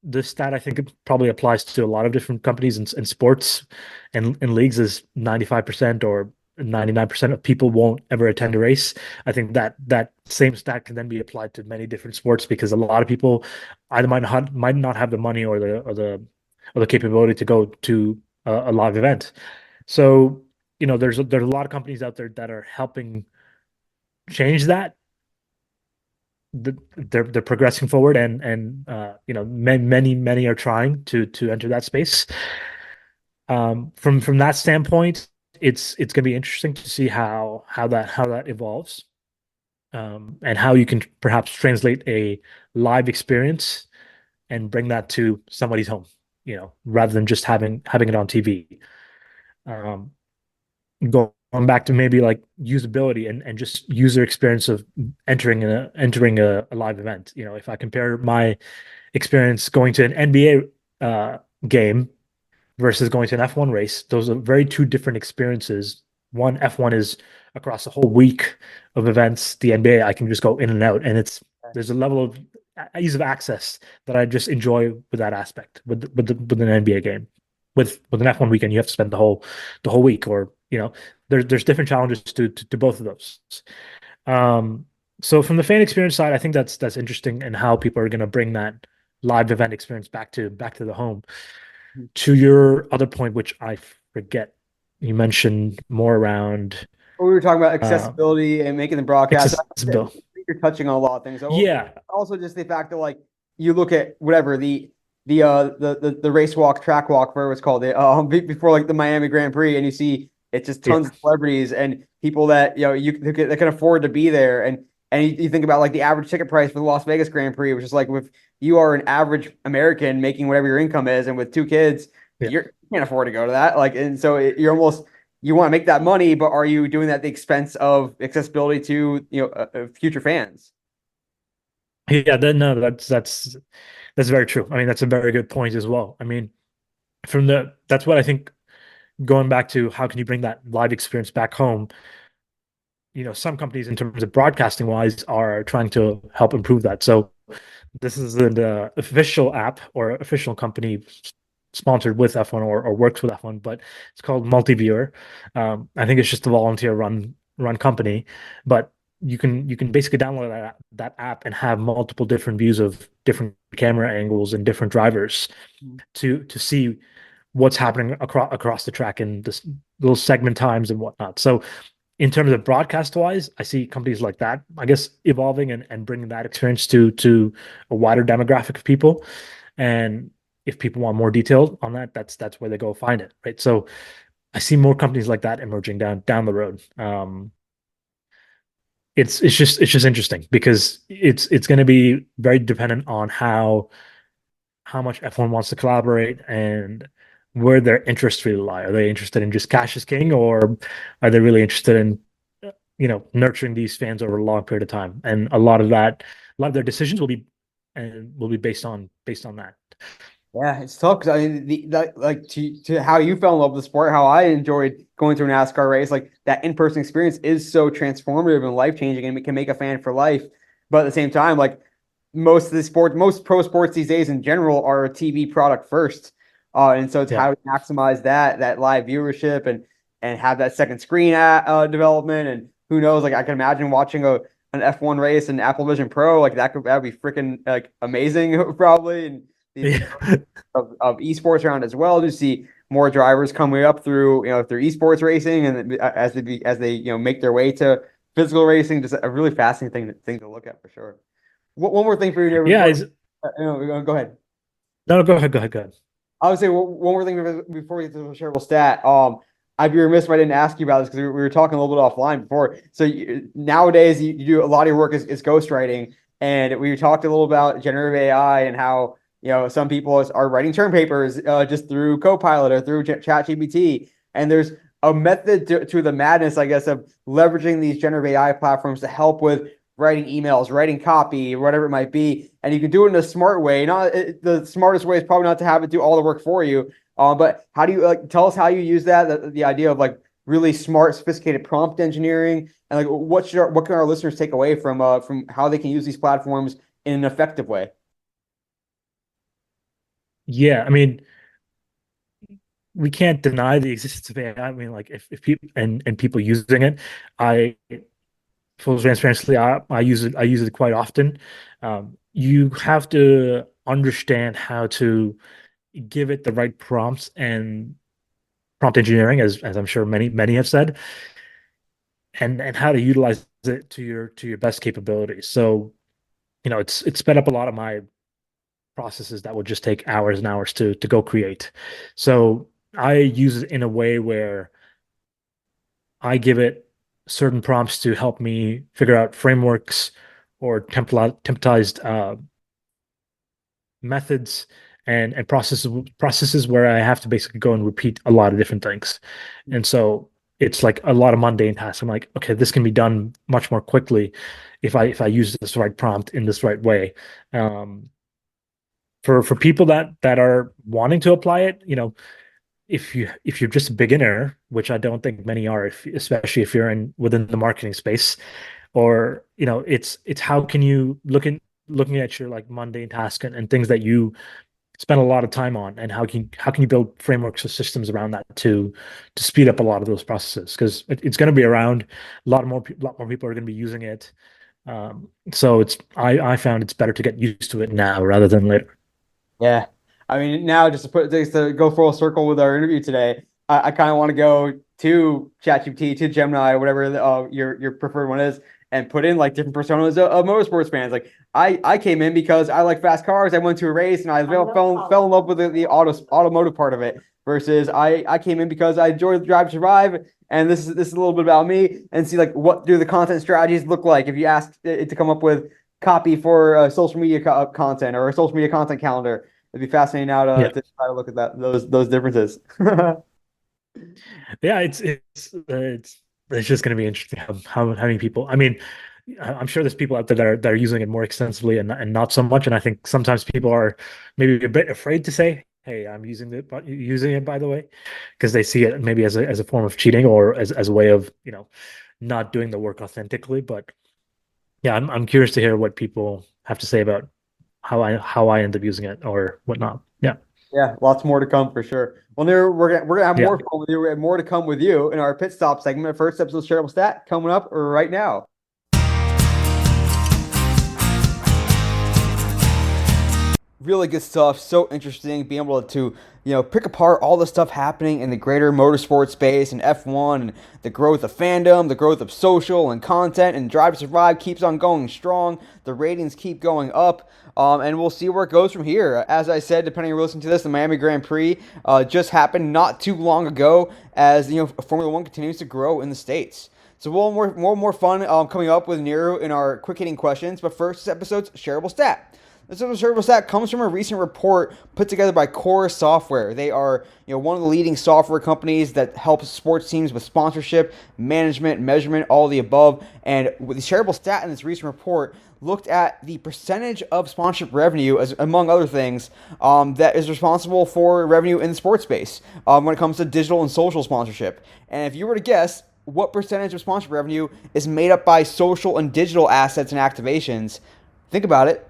this stat, I think, it probably applies to a lot of different companies in sports and leagues, is 95% or 99% of people won't ever attend a race. I think that same stat can then be applied to many different sports, because a lot of people either might not have the money or the capability to go to a live event. So, there's a lot of companies out there that are helping change that. They're progressing forward, and many are trying to enter that space. From that standpoint, it's going to be interesting to see how that evolves, and how you can perhaps translate a live experience and bring that to somebody's home, rather than just having it on TV. Um, Going back to maybe like usability and just user experience of entering a live event. If I compare my experience going to an NBA game versus going to an F1 race, those are very two different experiences. One, F1 is across a whole week of events. The NBA, I can just go in and out, and there's a level of ease of access that I just enjoy with that aspect with an NBA game. With an F1 weekend, you have to spend the whole week, or there's different challenges to both of those. Um, so from the fan experience side, I think that's interesting, and how people are going to bring that live event experience back to the home. To your other point, which I forget, you mentioned more around We were talking about uh, accessibility and making the broadcast. I accessibility. think you're touching on a lot of things. Yeah, Also, just the fact that like you look at whatever the race walk, track walk, whatever it's called, before like the Miami Grand Prix, and you see it's just yeah, tons of celebrities and people that that can afford to be there, and you think about like the average ticket price for the Las Vegas Grand Prix, which is like if you are an average American making whatever your income is, and with two kids, yeah. you can't afford to go to that. Like, and so you're almost you want to make that money, but are you doing that at the expense of accessibility to future fans? Yeah, then no, that's very true. I mean, that's a very good point as well. I mean, that's what I think, going back to how can you bring that live experience back home. Some companies, in terms of broadcasting wise, are trying to help improve that. So this is the official app or official company sponsored with F1, or works with F1, but it's called Multiviewer. I think it's just a volunteer run company, but you can basically download that app and have multiple different views of different camera angles and different drivers to see what's happening across the track in this little segment times and whatnot. So in terms of broadcast wise, I see companies like that, I guess, evolving and bringing that experience to a wider demographic of people. And if people want more detail on that, that's where they go find it, right? So I see more companies like that emerging down the road. It's just interesting, because it's going to be very dependent on how much F1 wants to collaborate, and where their interests really lie. Are they interested in just cash is king, or are they really interested in nurturing these fans over a long period of time? And a lot of that a lot of their decisions will be based on that. Yeah, it's tough because I mean, like to how you fell in love with the sport, how I enjoyed going through a NASCAR race, like that in-person experience is so transformative and life-changing, and it can make a fan for life. But at the same time, like most pro sports these days in general are a TV product first, and so it's Yeah. how to maximize that live viewership and have that second screen development, and who knows, like I can imagine watching an F1 race in Apple Vision Pro, like that would be freaking like amazing probably, and the Yeah. of esports around as well to see more drivers coming up through through esports racing and as they make their way to physical racing. Just a really fascinating thing to look at for sure. One more thing for you there Yeah. before go ahead. No, go ahead. Go ahead. Go ahead. I would say one more thing before we get to the shareable stat. I'd be remiss if I didn't ask you about this because we were talking a little bit offline before. So nowadays you do a lot of your work is ghostwriting, and we talked a little about generative AI and how some people are writing term papers just through Copilot or through ChatGPT, and there's a method to the madness, I guess, of leveraging these generative AI platforms to help with writing emails, writing copy, whatever it might be. And you can do it in a smart way. Not the smartest way is probably not to have it do all the work for you. But how do you tell us how you use that? The idea of like really smart, sophisticated prompt engineering, and like what can our listeners take away from how they can use these platforms in an effective way? Yeah, I mean, we can't deny the existence of AI. I mean, like if people and people using it, I full transparency, I use it quite often. You have to understand how to give it the right prompts and prompt engineering, as I'm sure many have said, and how to utilize it to your best capabilities. So, it's sped up a lot of my processes that would just take hours and hours to go create. So I use it in a way where I give it certain prompts to help me figure out frameworks or templatized methods and processes where I have to basically go and repeat a lot of different things. And so it's like a lot of mundane tasks. I'm like, okay, this can be done much more quickly if I use this right prompt in this right way. Um, for people that are wanting to apply it, if you're just a beginner, which I don't think many are, especially if you're in within the marketing space, or it's how can you looking at your like mundane task and things that you spend a lot of time on, and how can you build frameworks or systems around that to speed up a lot of those processes, because it's going to be around a lot more people are going to be using it. So I found it's better to get used to it now rather than later. Yeah. I mean, now just to go full circle with our interview today, I kind of want to go to ChatGPT, to Gemini, whatever your preferred one is, and put in like different personas of motorsports fans. Like I came in because I like fast cars. I went to a race and I fell in love with the automotive part of it. Versus I came in because I enjoy Drive to Survive, and this is a little bit about me, and see like what do the content strategies look like if you ask it to come up with copy for social media content or a social media content calendar. It'd be fascinating now Yeah. to try to look at those differences. Yeah, it's just going to be interesting how many people. I mean, I'm sure there's people out there that are using it more extensively and not so much. And I think sometimes people are maybe a bit afraid to say, "Hey, I'm using it by the way," because they see it maybe as a form of cheating or as a way of not doing the work authentically. But yeah, I'm curious to hear what people have to say about how I end up using it or whatnot. Yeah, Yeah, lots more to come for sure. Well, we're gonna have yeah. more fun with you. We have more to come with you in our pit stop segment. Our first episode of Shareable Stat coming up right now. Really good stuff. So interesting being able to pick apart all the stuff happening in the greater motorsport space and F1 and the growth of fandom, the growth of social and content, and Drive to Survive keeps on going strong. The ratings keep going up. And we'll see where it goes from here. As I said, depending on you're listening to this, the Miami Grand Prix just happened not too long ago as Formula One continues to grow in the States. So we'll more fun coming up with Niru in our quick hitting questions. But first, this episode's shareable stat. This observable stat comes from a recent report put together by Core Software. They are, one of the leading software companies that helps sports teams with sponsorship, management, measurement, all of the above. And with the shareable stat in this recent report looked at the percentage of sponsorship revenue, as among other things, that is responsible for revenue in the sports space when it comes to digital and social sponsorship. And if you were to guess what percentage of sponsorship revenue is made up by social and digital assets and activations, think about it.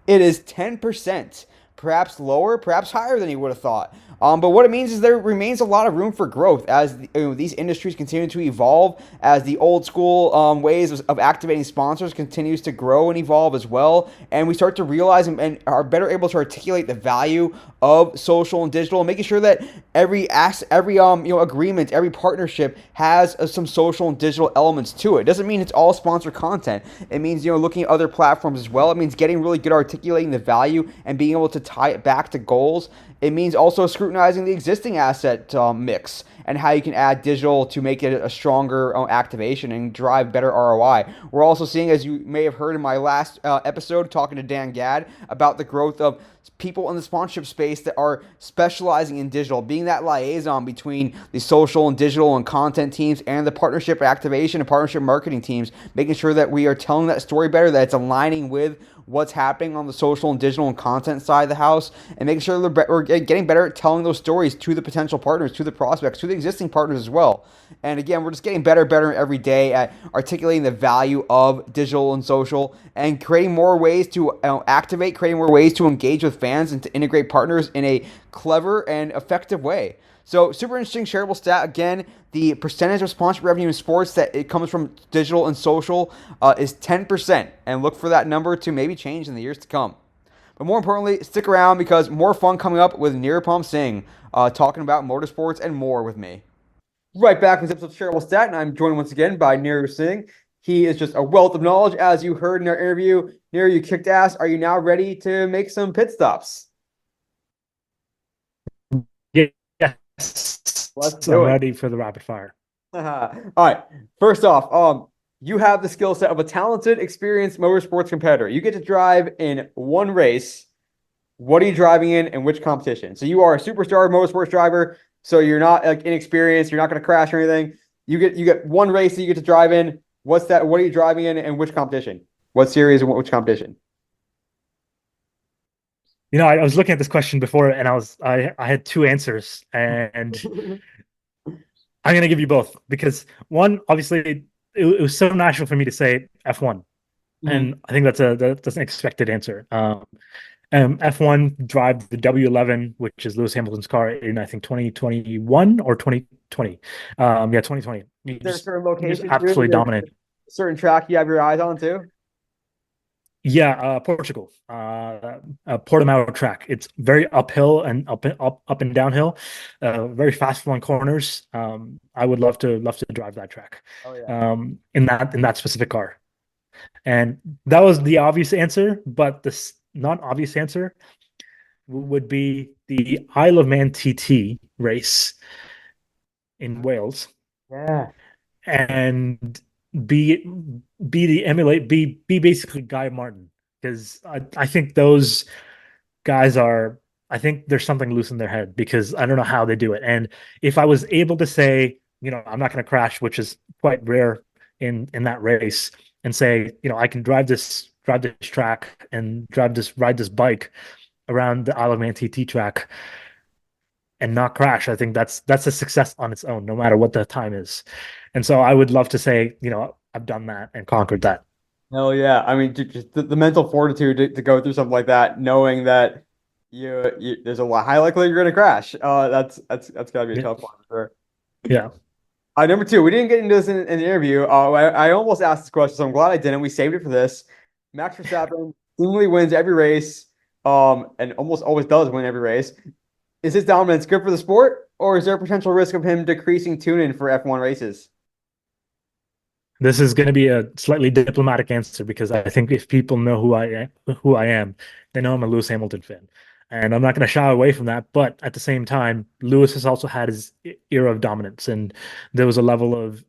It is 10%, perhaps lower, perhaps higher than you would have thought. But what it means is there remains a lot of room for growth as these industries continue to evolve, as the old school ways of activating sponsors continues to grow and evolve as well, and we start to realize and are better able to articulate the value of social and digital, and making sure that every agreement, every partnership has some social and digital elements to it. It doesn't mean it's all sponsored content. It means looking at other platforms as well. It means getting really good at articulating the value and being able to tie it back to goals. It means also scrutinizing the existing asset mix and how you can add digital to make it a stronger activation and drive better ROI. We're also seeing, as you may have heard in my last episode talking to Dan Gadd, about the growth of people in the sponsorship space that are specializing in digital, being that liaison between the social and digital and content teams and the partnership activation and partnership marketing teams, making sure that we are telling that story better, that it's aligning with what's happening on the social and digital and content side of the house, and making sure that we're getting better at telling those stories to the potential partners, to the prospects, to the existing partners as well. And again, we're just getting better and better every day at articulating the value of digital and social and creating more ways to activate, creating more ways to engage with fans and to integrate partners in a clever and effective way. So super interesting shareable stat. Again, the percentage of sponsorship revenue in sports that it comes from digital and social is 10%. And look for that number to maybe change in the years to come. But more importantly, stick around because more fun coming up with Nirupam Singh talking about motorsports and more with me. Right back with this episode of Shareable Stat, and I'm joined once again by Nirupam Singh. He is just a wealth of knowledge, as you heard in our interview. Nir, you kicked ass. Are you now ready to make some pit stops? Yes, Let's I'm do it. ready for the rapid fire. All right. First off, you have the skill set of a talented, experienced motorsports competitor. You get to drive in one race. What are you driving in and which competition? So you are a superstar motorsports driver. So you're not inexperienced. You're not going to crash or anything. You get one race that you get to drive in. What's that? What are you driving in and which competition? What series and which competition? I was looking at this question before, and I had two answers, and I'm gonna give you both because one, obviously, it was so natural for me to say F1, and I think that's an expected answer. F1 drive the W11, which is Lewis Hamilton's car in I think 2021 or 2020. Yeah, 2020. Is there a certain location? Absolutely dominant. Certain track you have your eyes on too? Yeah, Portugal, Portimao track. It's very uphill and up and downhill, very fast flowing corners. I would love to drive that track. Oh yeah. In that specific car, and that was the obvious answer. But the not obvious answer would be the Isle of Man TT race in Wales. Yeah. And be be basically Guy Martin, because I think those guys are, I think there's something loose in their head because I don't know how they do it. And if I was able to say, I'm not going to crash, which is quite rare in that race, and say, I can drive this track and ride this bike around the Isle of Man TT track and not crash, I think that's a success on its own, no matter what the time is. And so I would love to say, I've done that and conquered that. Hell yeah. I mean, just the mental fortitude to go through something like that, knowing that there's a high likelihood you're going to crash. That's got to be a tough one for sure. Yeah. Number two, we didn't get into this in the interview. I almost asked this question, so I'm glad I didn't. We saved it for this. Max Verstappen seemingly wins every race, and almost always does win every race. Is his dominance good for the sport, or is there a potential risk of him decreasing tune-in for F1 races? This is going to be a slightly diplomatic answer because I think if people know who I am, they know I'm a Lewis Hamilton fan, and I'm not going to shy away from that. But at the same time, Lewis has also had his era of dominance, and there was a level of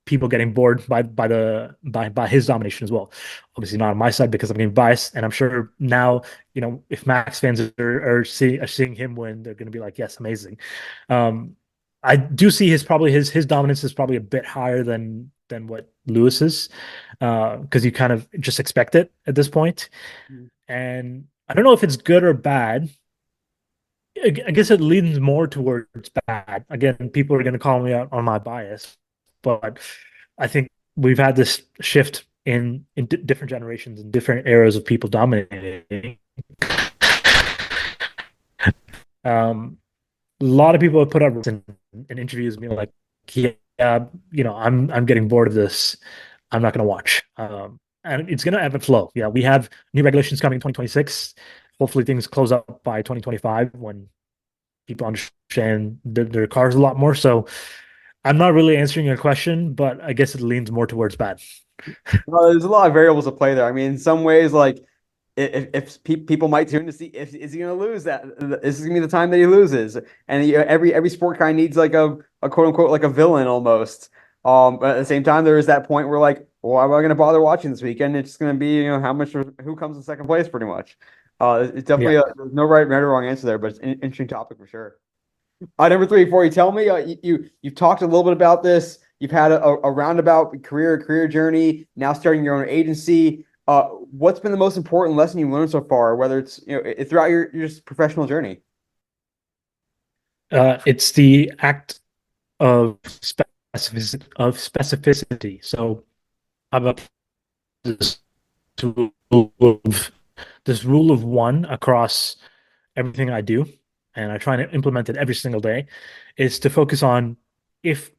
people getting bored by his domination as well. Obviously not on my side because I'm getting biased, and I'm sure now, if Max fans are seeing him win, they're going to be like, yes, amazing. Um, I do see his dominance is probably a bit higher than what Lewis is, because you kind of just expect it at this point. And I don't know if it's good or bad. I guess it leans more towards bad. Again, people are going to call me out on my bias, but I think we've had this shift in different generations and different eras of people dominating. A lot of people have put up in interviews being like, yeah, I'm getting bored of this. I'm not going to watch. And it's going to ebb and flow. Yeah, we have new regulations coming in 2026. Hopefully things close up by 2025 when people understand their cars a lot more. So I'm not really answering your question, but I guess it leans more towards bad. Well, there's a lot of variables to play there. I mean, in some ways, like if people might tune to see if is he going to lose that, this is going to be the time that he loses. And every sport kind of needs like a quote unquote like a villain almost. But at the same time, there is that point where like, well, why am I going to bother watching this weekend? It's going to be how much who comes in second place pretty much. It's definitely Yeah. there's no right or wrong answer there, but it's an interesting topic for sure. Number three, before you tell me, you've talked a little bit about this. You've had a roundabout career journey. Now starting your own agency. What's been the most important lesson you've learned so far? Whether it's throughout your just professional journey. It's the act of specificity. So I'm up this rule of this rule of one across everything I do, and I try to implement it every single day, is to focus on if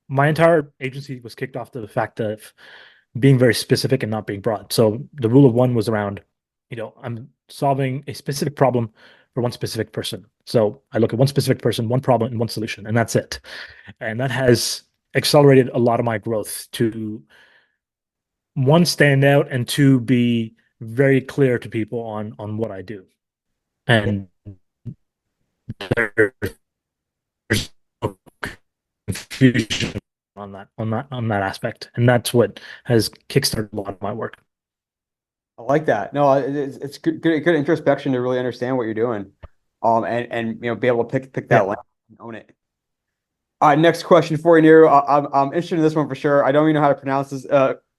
my entire agency was kicked off the fact of being very specific and not being broad. So the rule of one was around, I'm solving a specific problem for one specific person. So I look at one specific person, one problem, and one solution, and that's it. And that has accelerated a lot of my growth to one, stand out, and two, be very clear to people on what I do. And there's no confusion on that aspect, and that's what has kickstarted a lot of my work. I like that. No, it's good introspection to really understand what you're doing, and be able to pick that Yeah. lane and own it. All right, next question for you, Nero. I'm interested in this one for sure. I don't even know how to pronounce this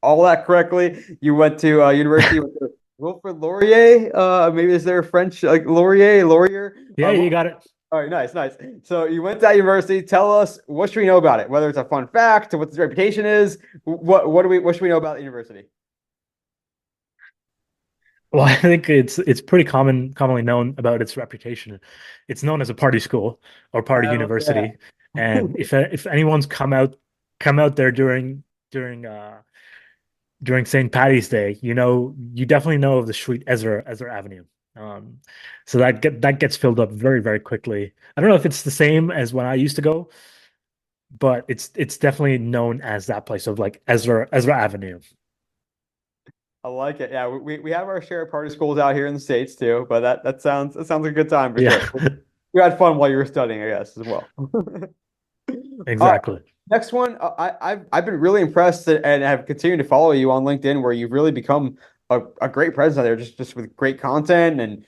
all that correctly. You went to university with Wilfrid Laurier. Maybe is there a French like Laurier? Yeah, you got it. All right, nice. So you went to that university. Tell us what should we know about it? Whether it's a fun fact, what its reputation is. What should we know about the university? Well, I think it's pretty commonly known about its reputation. It's known as a party school or party Oh yeah. university. And if anyone's come out there during St. Patty's Day, you definitely know of the street Ezra Avenue. Um, so that gets filled up very, very quickly. I don't know if it's the same as when I used to go, but it's definitely known as that place of like Ezra Avenue. I like it. Yeah, we have our share of party schools out here in the States too, but that sounds like a good time for Yeah, sure. You had fun while you were studying, I guess, as well. All right, exactly. next one. I've been really impressed and have continued to follow you on LinkedIn, where you've really become a great presence out there, just with great content and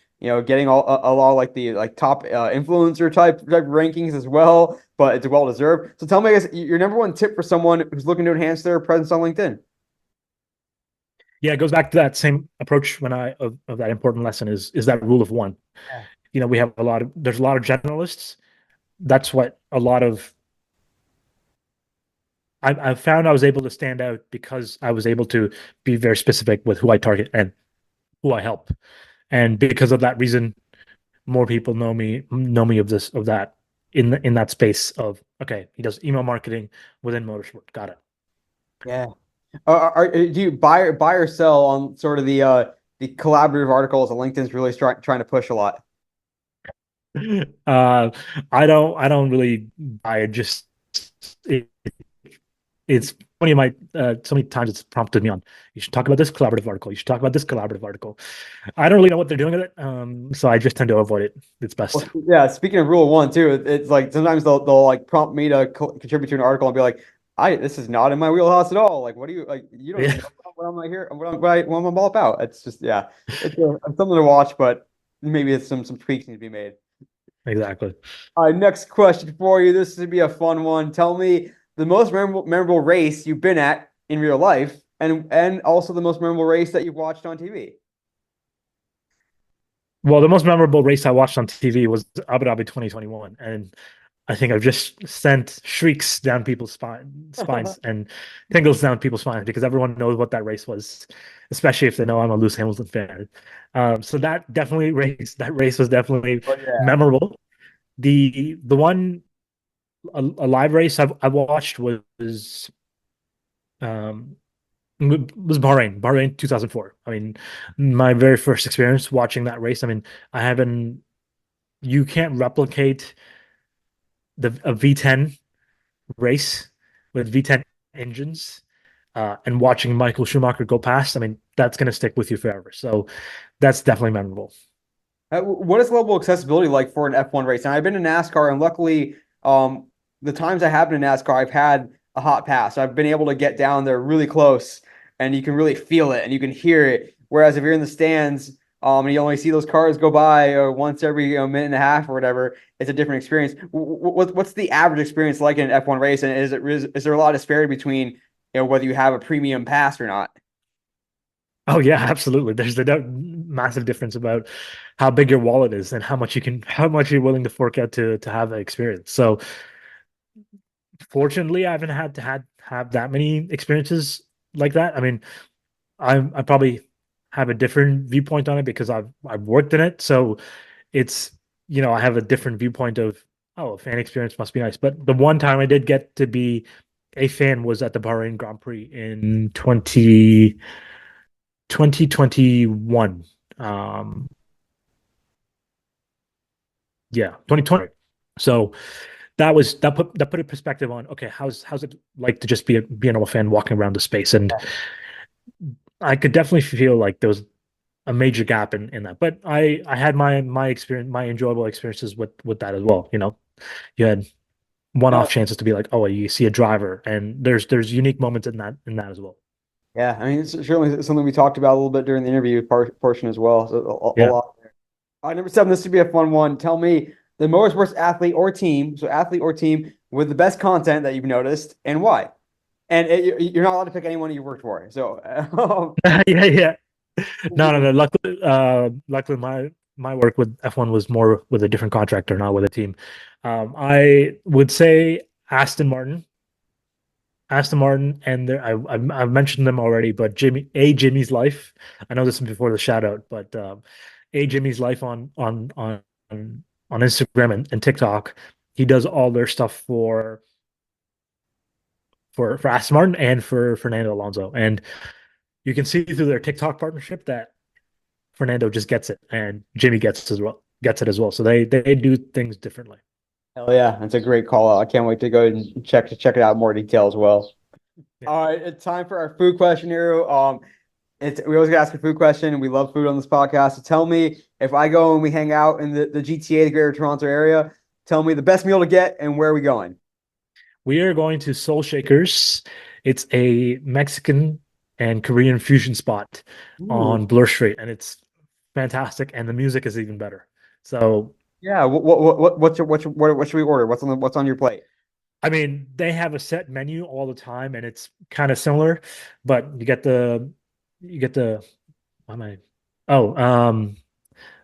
getting a lot of like the top influencer type rankings as well. But it's well deserved. So tell me, I guess your number one tip for someone who's looking to enhance their presence on LinkedIn. Yeah, it goes back to that same approach when of that important lesson is that rule of one. Yeah. We have there's a lot of generalists. That's what a lot of I found I was able to stand out because I was able to be very specific with who I target and who I help. And because of that reason, more people know me of that in that space of, okay, he does email marketing within motorsport. Got it. Yeah. Do you buy or sell on sort of the collaborative articles that LinkedIn's really trying to push a lot? Uh, I don't really buy it. Just it, it's funny. So many times it's prompted me on. You should talk about this collaborative article. You should talk about this collaborative article. I don't really know what they're doing with it. So I just tend to avoid it. It's best. Yeah. Speaking of rule of one too, it's like sometimes they'll like prompt me to contribute to an article and be like, I this is not in my wheelhouse at all. Like, what do you like? You don't even Yeah, know what I'm here, what I'm all about. It's just yeah, it's something to watch, but maybe it's some tweaks need to be made. exactly. All right, next question for you. This would be a fun one. Tell me the most memorable race you've been at in real life, and also the most memorable race that you've watched on TV. Well, the most memorable race I watched on TV was Abu Dhabi 2021, and I think I've just sent shrieks down people's spines and tingles down people's spines because everyone knows what that race was, especially if they know I'm a Lewis Hamilton fan. So that race was definitely Oh yeah. memorable. The one a live race I watched um, was Bahrain 2004. I mean, my very first experience watching that race. I mean, I haven't. You can't replicate a V10 race with V10 engines and watching Michael Schumacher go past. I mean, that's going to stick with you forever. So that's definitely memorable. What is the level of accessibility like for an F1 race? And I've been to NASCAR, and luckily, the times I have been in NASCAR, I've had a hot pass. So I've been able to get down there really close, and you can really feel it and you can hear it. Whereas if you're in the stands, and you only see those cars go by once every minute and a half or whatever, it's a different experience. What's the average experience like in an F1 race? And is there a lot of disparity between whether you have a premium pass or not? Oh yeah, absolutely. There's a massive difference about how big your wallet is and how much you're willing to fork out to have that experience. So fortunately, I haven't had to have that many experiences like that. I mean, I probably have a different viewpoint on it because I've worked in it. So it's I have a different viewpoint of, oh, a fan experience must be nice. But the one time I did get to be a fan was at the Bahrain Grand Prix in 2021. Yeah, 2020. So that put a perspective on, okay, how's it like to just be a normal fan walking around the space. And I could definitely feel like there was a major gap in that. But I had my experience, my enjoyable experiences with that as well. You had No, one-off chances to be like, oh, you see a driver, and there's unique moments in that as well. yeah, I mean, it's certainly something we talked about a little bit during the interview portion as well. So a Yeah, lot there. Number seven, this would be a fun one. Tell me the motorsports athlete or team, so athlete or team with the best content that you've noticed and why. And you're not allowed to pick anyone you've worked for. So, yeah, yeah. No. Luckily, my work with F1 was more with a different contractor, not with a team. I would say Aston Martin, and I've mentioned them already, but Jimmy's Life. I know this is before the shout out, but Jimmy's Life on Instagram and TikTok. He does all their stuff for Aston Martin and for Fernando Alonso, and you can see through their TikTok partnership that Fernando just gets it, and Jimmy gets it as well. So they do things differently. hell yeah, that's a great call out. I can't wait to go and check it out in more detail as well. Yeah. All right, it's time for our food question here. We always get asked a food question, and we love food on this podcast. So tell me if I go and we hang out in the GTA, the Greater Toronto area. Tell me the best meal to get and where are we going? We are going to Soul Shakers. It's a Mexican and Korean fusion spot Ooh, on Bloor Street, and it's fantastic. And the music is even better. So, yeah. What should we order? What's on your plate? I mean, they have a set menu all the time, and it's kind of similar, but you get the why am I? Oh,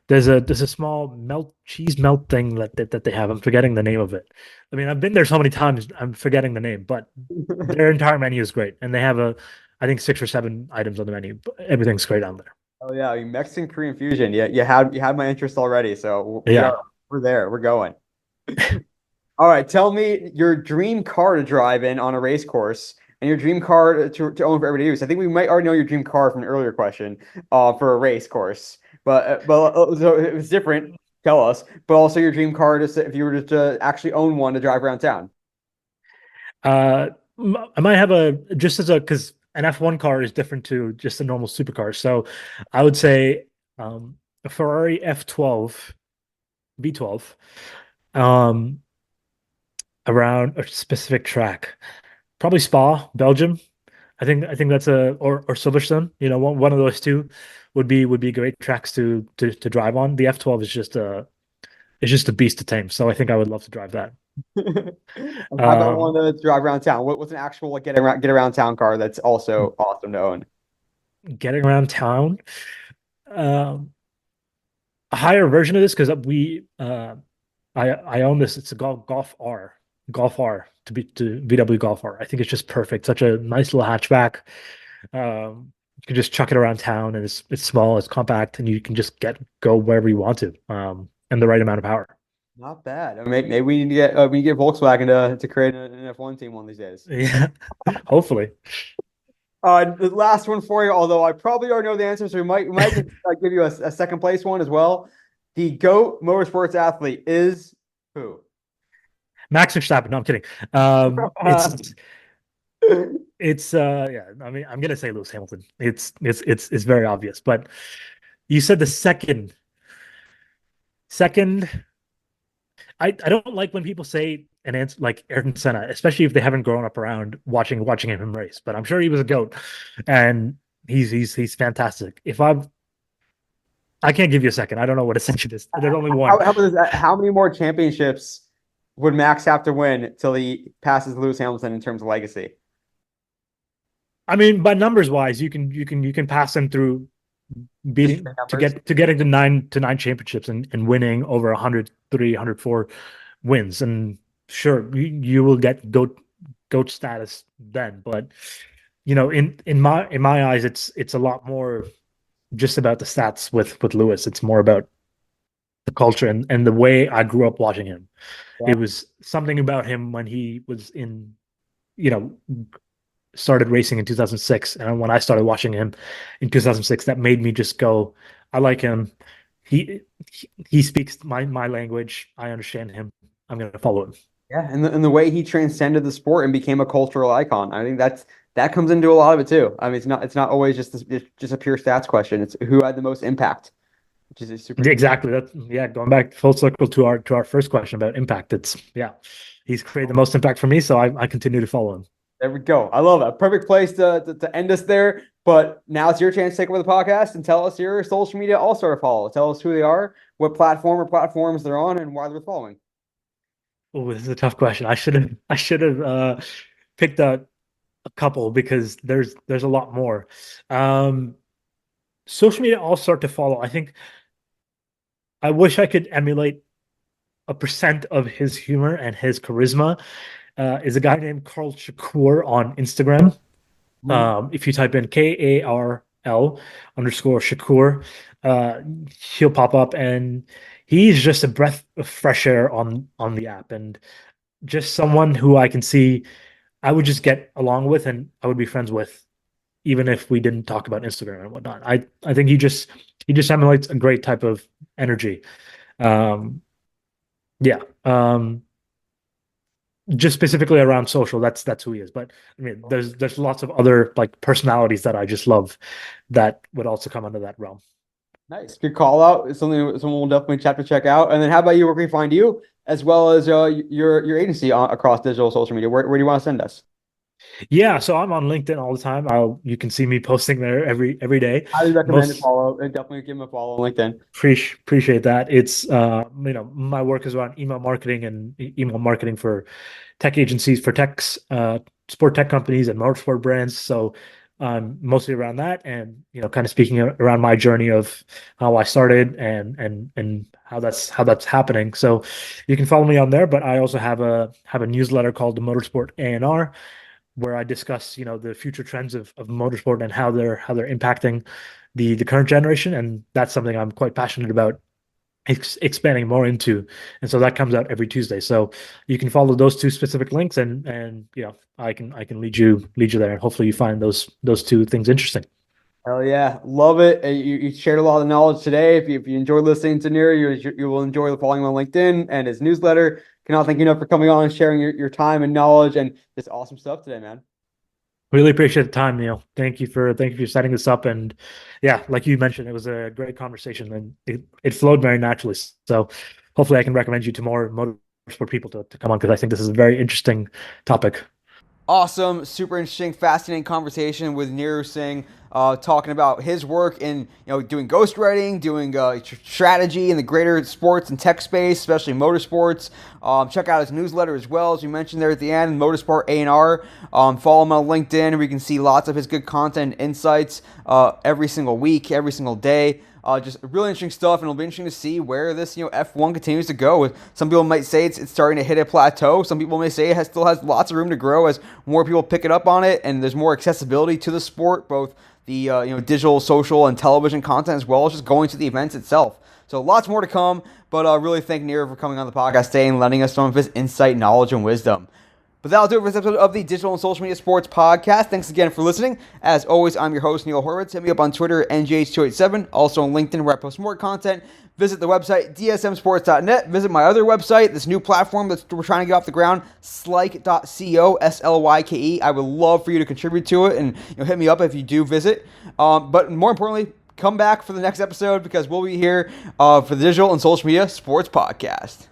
there's a small cheese melt thing that they have. I'm forgetting the name of it. I mean, I've been there so many times, I'm forgetting the name, but their entire menu is great, and they have I think 6 or 7 items on the menu. But everything's great on there. Oh yeah, I mean, Mexican Korean fusion. Yeah, you had my interest already, so Yeah, we're there. We're going. All right, tell me your dream car to drive in on a race course and your dream car to own for everyday use. I think we might already know your dream car from an earlier question, for a race course, but so it was different. Tell us, but also your dream car if you were to actually own one to drive around town. uh, I might have just as a because an F1 car is different to just a normal supercar. So I would say a Ferrari F12 V12 um, around a specific track. Probably Spa, Belgium. I think that's a or Silverstone. One of those two would be great tracks to drive on. The F12 is just a beast to tame. So I think I would love to drive that. And how about one Um, to drive around town? What's an actual like get around town car that's also awesome to own? Getting around town. Um, a higher version of this because I own this. It's a Golf R to VW Golf R. I think it's just perfect. Such a nice little hatchback. You can just chuck it around town, and it's small, it's compact, and you can just go wherever you want to. And the right amount of power. Not bad. I mean, maybe we need to get Volkswagen to create an F1 team one of these days. Yeah, hopefully. The last one for you, although I probably already know the answer, so we might give you a second place one as well. The GOAT motorsports athlete is who? Max Verstappen. No, I'm kidding. It's yeah. I mean, I'm gonna say Lewis Hamilton. It's very obvious, but you said the second. I don't like when people say an answer like Ayrton Senna, especially if they haven't grown up around watching him race. But I'm sure he was a goat, and he's fantastic. If I can't give you a second. I don't know what a second is. There's only one. How about this? How many more championships would Max have to win till he passes Lewis Hamilton in terms of legacy? I mean, by numbers wise, you can pass him through Just beating straight numbers. to getting to nine championships and winning over 103, 104 wins. And sure, you will get goat status then, but in my eyes, it's a lot more just about the stats with Lewis. It's more about the culture and the way I grew up watching him. Yeah. It was something about him when he was in, you know, started racing in 2006, and when I started watching him in 2006, that made me just go, I like him. He speaks my language. I understand him. I'm going to follow him. Yeah, and the way he transcended the sport and became a cultural icon. I think that comes into a lot of it too. I mean, it's not always just a pure stats question. It's who had the most impact, which is super Yeah, interesting. exactly. That's yeah. Going back full circle to our first question about impact. It's yeah. He's created the most impact for me, so I continue to follow him. There we go. I love that. Perfect place to end us there. But now it's your chance to take over the podcast and tell us your social media all-star to follow. Tell us who they are, what platform or platforms they're on, and why they're following. Oh, this is a tough question. I should have picked a couple because there's a lot more. Um, Social media all start to follow. I think I wish I could emulate a percent of his humor and his charisma. Is a guy named Carl Shakur on Instagram. Mhm. If you type in KARL_Shakur, uh, he'll pop up, and he's just a breath of fresh air on the app, and just someone who I can see I would just get along with, and I would be friends with, even if we didn't talk about Instagram and whatnot. I think he just emulates a great type of energy. Um, yeah. Just specifically around social, that's who he is. But I mean, there's lots of other like personalities that I just love that would also come under that realm. Nice. Good call out. It's something someone will definitely have to check out. And then how about you? Where can we find you? As well as your agency across digital social media. Where do you want to send us? Yeah, so I'm on LinkedIn all the time. You can see me posting there every day. Highly recommend it. Most Follow and definitely give him a follow on LinkedIn. appreciate that. It's my work is around email marketing and email marketing for tech agencies, for techs, sport tech companies, and motorsport brands. So mostly around that, and kind of speaking around my journey of how I started and how that's happening. So you can follow me on there, but I also have a newsletter called the Motorsport A&R, where I discuss the future trends of motorsport and how they're impacting the current generation, and that's something I'm quite passionate about expanding more into. And so that comes out every Tuesday. So you can follow those two specific links, and I can lead you there, and hopefully you find those two things interesting. Hell yeah, love it. You shared a lot of knowledge today. If you enjoy listening to Nir, you will enjoy following him on LinkedIn and his newsletter. Cannot thank you enough for coming on and sharing your time and knowledge and this awesome stuff today, man. Really appreciate the time, Neil. Thank you for setting this up. And yeah, like you mentioned, it was a great conversation, and it flowed very naturally. So hopefully I can recommend you to more motorsport people to come on, because I think this is a very interesting topic. awesome, super interesting, fascinating conversation with Niru Singh, talking about his work in doing ghostwriting, doing strategy in the greater sports and tech space, especially motorsports. Check out his newsletter as well, as we mentioned there at the end, Motorsport A&R. Follow him on LinkedIn, where you can see lots of his good content and insights every single week, every single day. Just really interesting stuff, and it'll be interesting to see where this F1 continues to go. Some people might say it's starting to hit a plateau. Some people may say it still has lots of room to grow as more people pick it up on it, and there's more accessibility to the sport, both the digital, social, and television content, as well as just going to the events itself. So lots more to come, but really thank Nir for coming on the podcast today and lending us some of his insight, knowledge, and wisdom. But that'll do it for this episode of the Digital and Social Media Sports Podcast. Thanks again for listening. As always, I'm your host, Neil Horowitz. Hit me up on Twitter, NGH287. Also on LinkedIn, where I post more content. Visit the website, dsmsports.net. Visit my other website, this new platform that we're trying to get off the ground, slyke.co, SLYKE. I would love for you to contribute to it, and hit me up if you do visit. But more importantly, come back for the next episode, because we'll be here for the Digital and Social Media Sports Podcast.